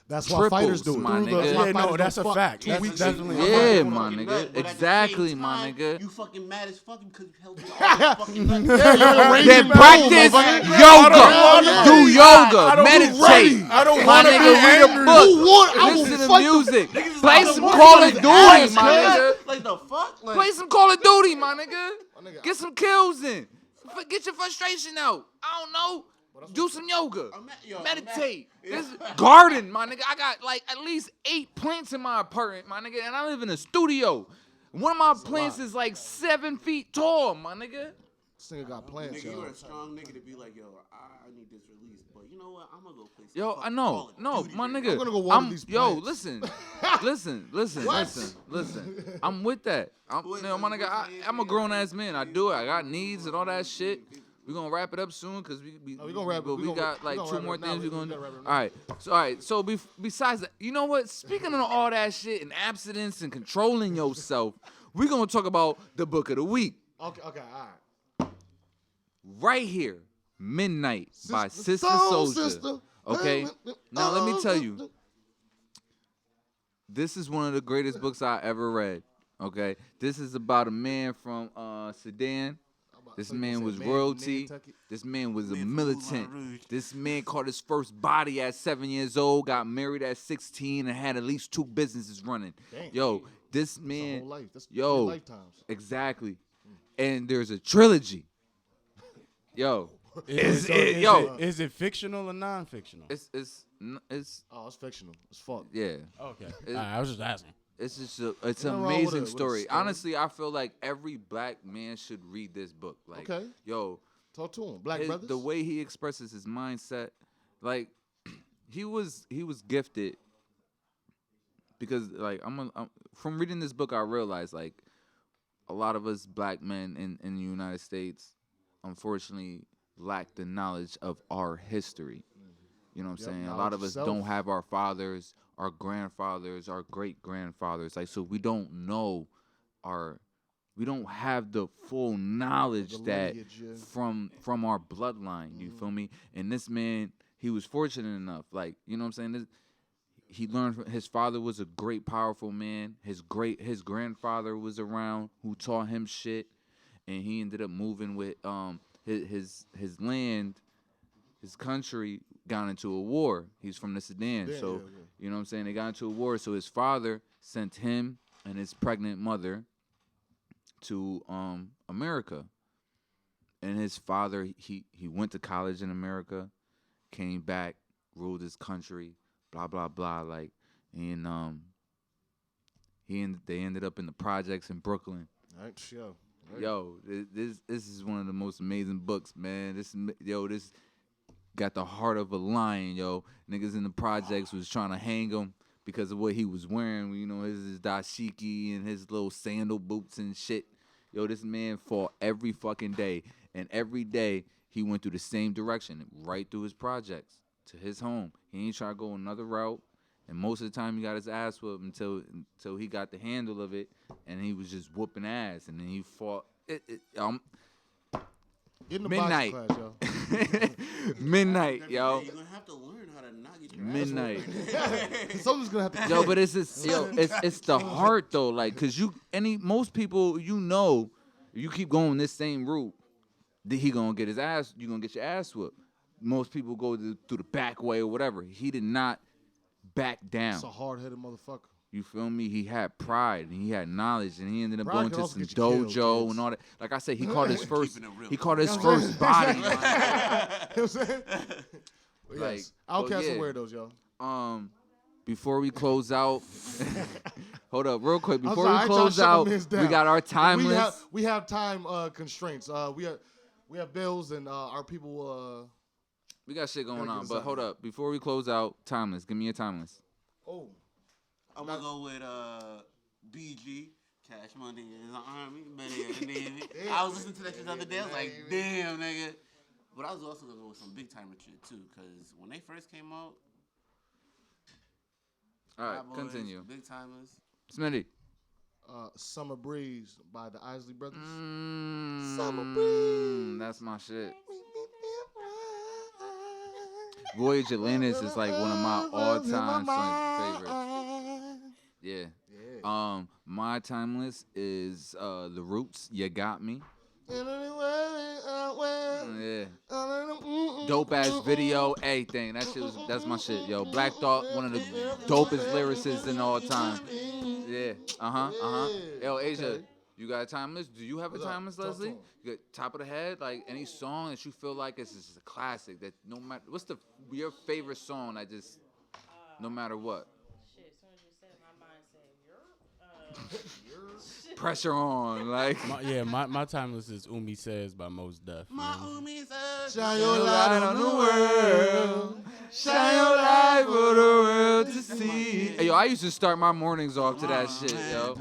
That's why fighters do it. my Through the- nigga. that's why Yeah, no, fighters that's don't a fuck fact. 2 That's weeks definitely in. a Yeah, Fucking my nut, nigga. but at the same Exactly, my time, nigga. You fucking mad as fucking because you held all this fucking nut. Then practice yoga. Do yoga. Meditate. I don't My want to nigga, be read a angry. book. I will Listen to fight music. Niggas is Play like, some what Call of is Duty, ass, my man? nigga. Like the fuck? Like, Play some Call of Duty, my nigga. nigga, Get some kills in. Get your frustration out. I don't know. Do some yoga. Meditate. This garden, my nigga. I got like at least 8 plants in my apartment, my nigga, and I live in a studio. One of my plants is like 7 feet tall, my nigga. This nigga got plans, nigga, you yo. are a strong nigga to be like, yo, I need this release, but you know what? I'm gonna go play some Yo, I fucking know. Call of No, Duty my right nigga. now. I'm gonna go water these Yo, plants. listen. I'm with that. My nigga, I'm a grown ass man. I do it. I got needs and all that shit. We gonna wrap it up soon because we gonna wrap it. we got like 2 more things we gotta gonna. wrap it All right. So besides that, you know what? Speaking of all that shit and abstinence and controlling yourself, we gonna talk about the book of the week Okay, all right. right here, Midnight by Sister Soul Soldier. Sister. Okay. Now let me tell you. This is one of the greatest books I ever read. Okay, this is about a man from Sudan. This man was royalty. This man was a militant. This man caught his first body at 7 years old, got married at 16, and had at least 2 businesses running. Damn. Yo, this man, whole life. That's yo, 3 lifetimes. exactly. And there's a trilogy. Yo, Is it fictional or non-fictional? it's Oh, it's fictional. It's fuck. yeah. Okay. I was just asking. It's just it's Nothing an wrong with amazing it, with a story. story. Honestly, I feel like every black man should read this book. Like, Okay. yo, Talk to him. Black brothers. the way he expresses his mindset, like he was gifted. Because like I'm from reading this book, I realized like a lot of us black men in the United States, unfortunately, lack the knowledge of our history. You know what I'm saying? A lot of us don't have our fathers, our grandfathers, our great grandfathers. Like, so we don't know we don't have the full knowledge The that lineage, yeah. from our bloodline. You feel me? And this man, he was fortunate enough. Like, you know what I'm saying? He learned from his father was a great, powerful man. His grandfather was around who taught him shit, and he ended up moving with his land. His country got into a war. He's from the Sudan. Yeah, So, yeah. you know what I'm saying? They got into a war. So his father sent him and his pregnant mother to America. And his father, he went to college in America, came back, ruled his country, blah, blah, blah. Like, and they ended up in the projects in Brooklyn. All right, yo. Yo, this is one of the most amazing books, man. This got the heart of a lion, yo. Niggas in the projects was trying to hang him because of what he was wearing. You know, his dashiki and his little sandal boots and shit. Yo, this man fought every fucking day. And every day he went through the same direction, right through his projects to his home. He ain't trying to go another route. And most of the time he got his ass whooped until he got the handle of it. And he was just whooping ass. And then he fought. Get in the Midnight. boxing class, yo. Midnight, yo. You're gonna have to learn how to not get your Midnight. Someone's gonna have to. Yo, but it's just, it's the heart though, like, cause most people, you keep going this same route, he gonna get you gonna get your ass whooped. Most people go through the back way or whatever. He did not back down. It's a hard-headed motherfucker. You feel me? He had pride and he had knowledge and he ended up Pride going can to also some get you killed, dojo kids. and all that. Like I said, he caught his first saying? body. You know what I'm saying? But Like, yes. Outcasts and yeah. Weirdos, yo. Before we close out, hold up, real quick. I'm Before sorry, I we ain't trying to close shut out, my mans we down. got our timeless. We have time constraints. We have bills and our people. We got shit going Gotta on, get us but out. hold up. Before we close out, timeless. Give me a timeless. Oh, I'm gonna go with BG. Cash Money is an army, money in the Navy. I was listening to that shit the other day. I was like, damn, nigga. But I was also gonna go with some big timer shit too, because when they first came out. All right, Boys, continue. Big timers. Smitty. Summer Breeze by the Isley Brothers. Summer Breeze. That's my shit. Voyage Atlantis is like one of my all-time favorites. Yeah. My timeless is The Roots. You Got Me. Yeah. Dope ass video, everything. That's my shit, yo. Black Thought, one of the dopest lyricists in all time. Yeah. Yo, Asia, you got a timeless? Do you have a timeless, Leslie? You got top of the head, like any song that you feel like is a classic that no matter what's your favorite song that just no matter what. Shit, as soon as you said, my mind said, you're. Pressure on, like. My timeless is Umi Says by Mos Def. My Umi says, shine your light on the world. Shine your light for the world to see. Hey, yo, I used to start my mornings off to that shit, yo.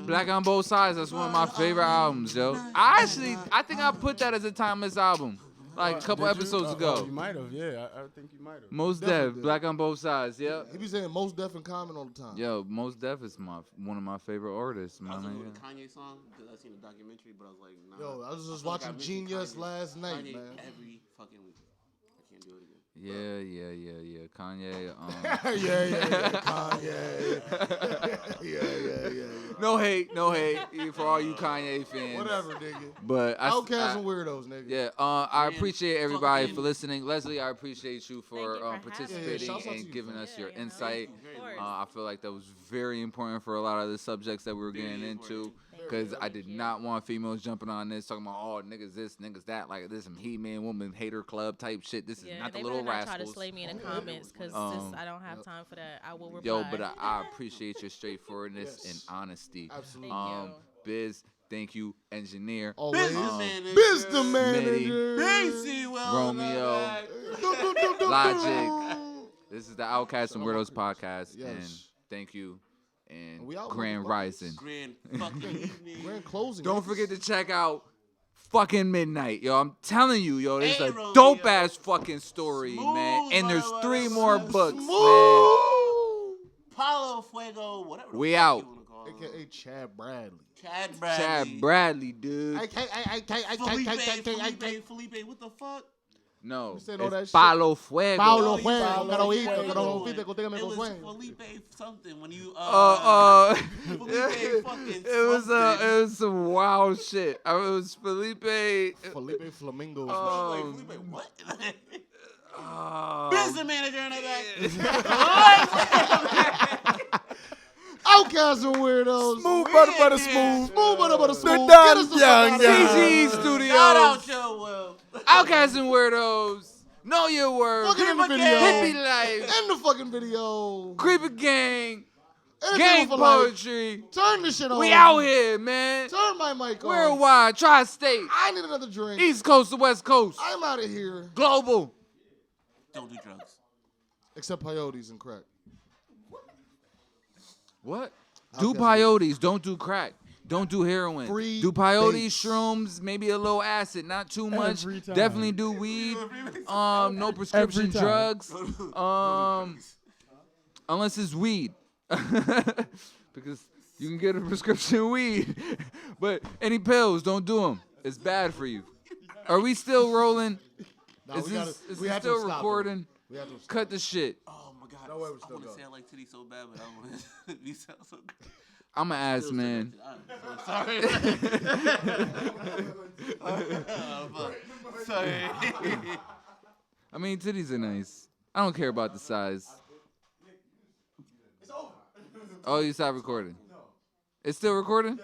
Black on Both Sides, that's one of my favorite albums, yo. I think I put that as a timeless album. Like a couple episodes ago. You might have, yeah. I think you might have. Mos Def, Black on Both Sides, yeah. He be saying Mos Def and Common all the time. Yo, Mos Def is one of my favorite artists, I man. was going with the Kanye song because I seen a documentary, but I was like, nah. Yo, I was just feel like I watching miss Genius Kanye. last night, Kanye man. every fucking week. I can't do it again. Yeah. Kanye. yeah. Kanye. yeah. No hate for all you Kanye fans. Whatever, nigga. But Outcasts and Weirdos, nigga. Yeah, I appreciate everybody for listening. Leslie, I appreciate you for Thank you for participating having me. and giving us your Yeah, you know, insight. of course. I feel like that was very important for a lot of the subjects that we were getting into. Because I did not want females jumping on this, talking about, oh, niggas this, niggas that. Like, this some He-Man, woman, hater club type shit. This is not the they little better not rascals. try to slay me in the comments because I don't have time for that. I will reply. Yo, but I appreciate your straightforwardness and honesty. Absolutely. Thank you. Biz, thank you, engineer. Always. Business Mr. Manager. Romeo. Logic. This is the Outcasts and Weirdos podcast, Yes. and thank you, and We out, Grand motherfuckers. Rising. Grand fucking evening. Grand closing. Don't forget to check out fucking Midnight, yo. I'm telling you, yo, this is Hey, a Romeo. dope ass fucking story, Smooth, man. And there's motherfucker. 3 more books, man. Paulo Fuego, whatever. The We fuck out. You wanna call him. AKA Chad Bradley. Chad Bradley. Chad Bradley, dude. Felipe, what the fuck? No, You said all that it's shit? Paulo Fuego. Paulo you Fuego. Paulo Caro Fuego. Ito, caro Felipe, contígame It con was sueño. Felipe something when you it fucking was something. it was some wild shit. It was Felipe. Felipe Flamingos. Felipe, what? Oh, Business manager in the back. Outcasts and Weirdos. Smooth butter smooth. Smooth butter smooth. The Get us the fuck young out of here. CG Shout Studios. out, Joe Will. Outcasts and Weirdos. Know your word. Fucking in the Creeper video. Hippie life. End the fucking video. Creeper gang. Anything Gang for life. poetry. Turn this shit on. We out here, man. Turn my mic on. Worldwide. Tri-state. I need another drink. East Coast to West Coast. I'm out of here. Global. Don't do drugs. Except peyotes and crack. What? Do Outcasts. peyotes. Don't do crack. Don't do heroin. Free do peyotes, base. shrooms, maybe a little acid, not too much. Every time. Definitely do weed. No prescription Every time. drugs. Unless it's weed. Because you can get a prescription weed. But any pills, don't do them. It's bad for you. Are we still rolling? Nah, Is we this have to still stop it. recording? We have to stop. Cut the shit. Oh my god. No way we're I still want to going. say I like titty so bad, but I don't want to be so good. I'm an ass man. I'm sorry. Sorry. I mean, titties are nice. I don't care about the size. Oh, you stopped recording? No. It's still recording?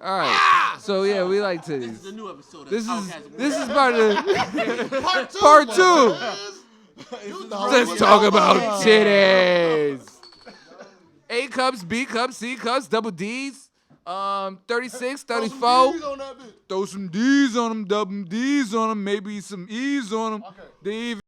All right. So yeah, we like This is titties. a new episode. Of This is Outcasts and this Weirdos. is part of Part two. part 2. You know Let's what talk we about are. titties. A cups, B cups, C cups, double D's. 36, 34. Throw some D's on that bitch. Throw some D's on them, double D's on them, maybe some E's on them. Okay. They even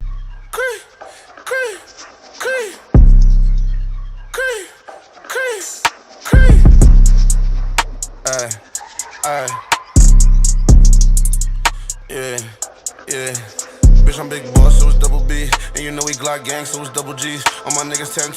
Yeah. gang, so it's double G's. All my niggas 10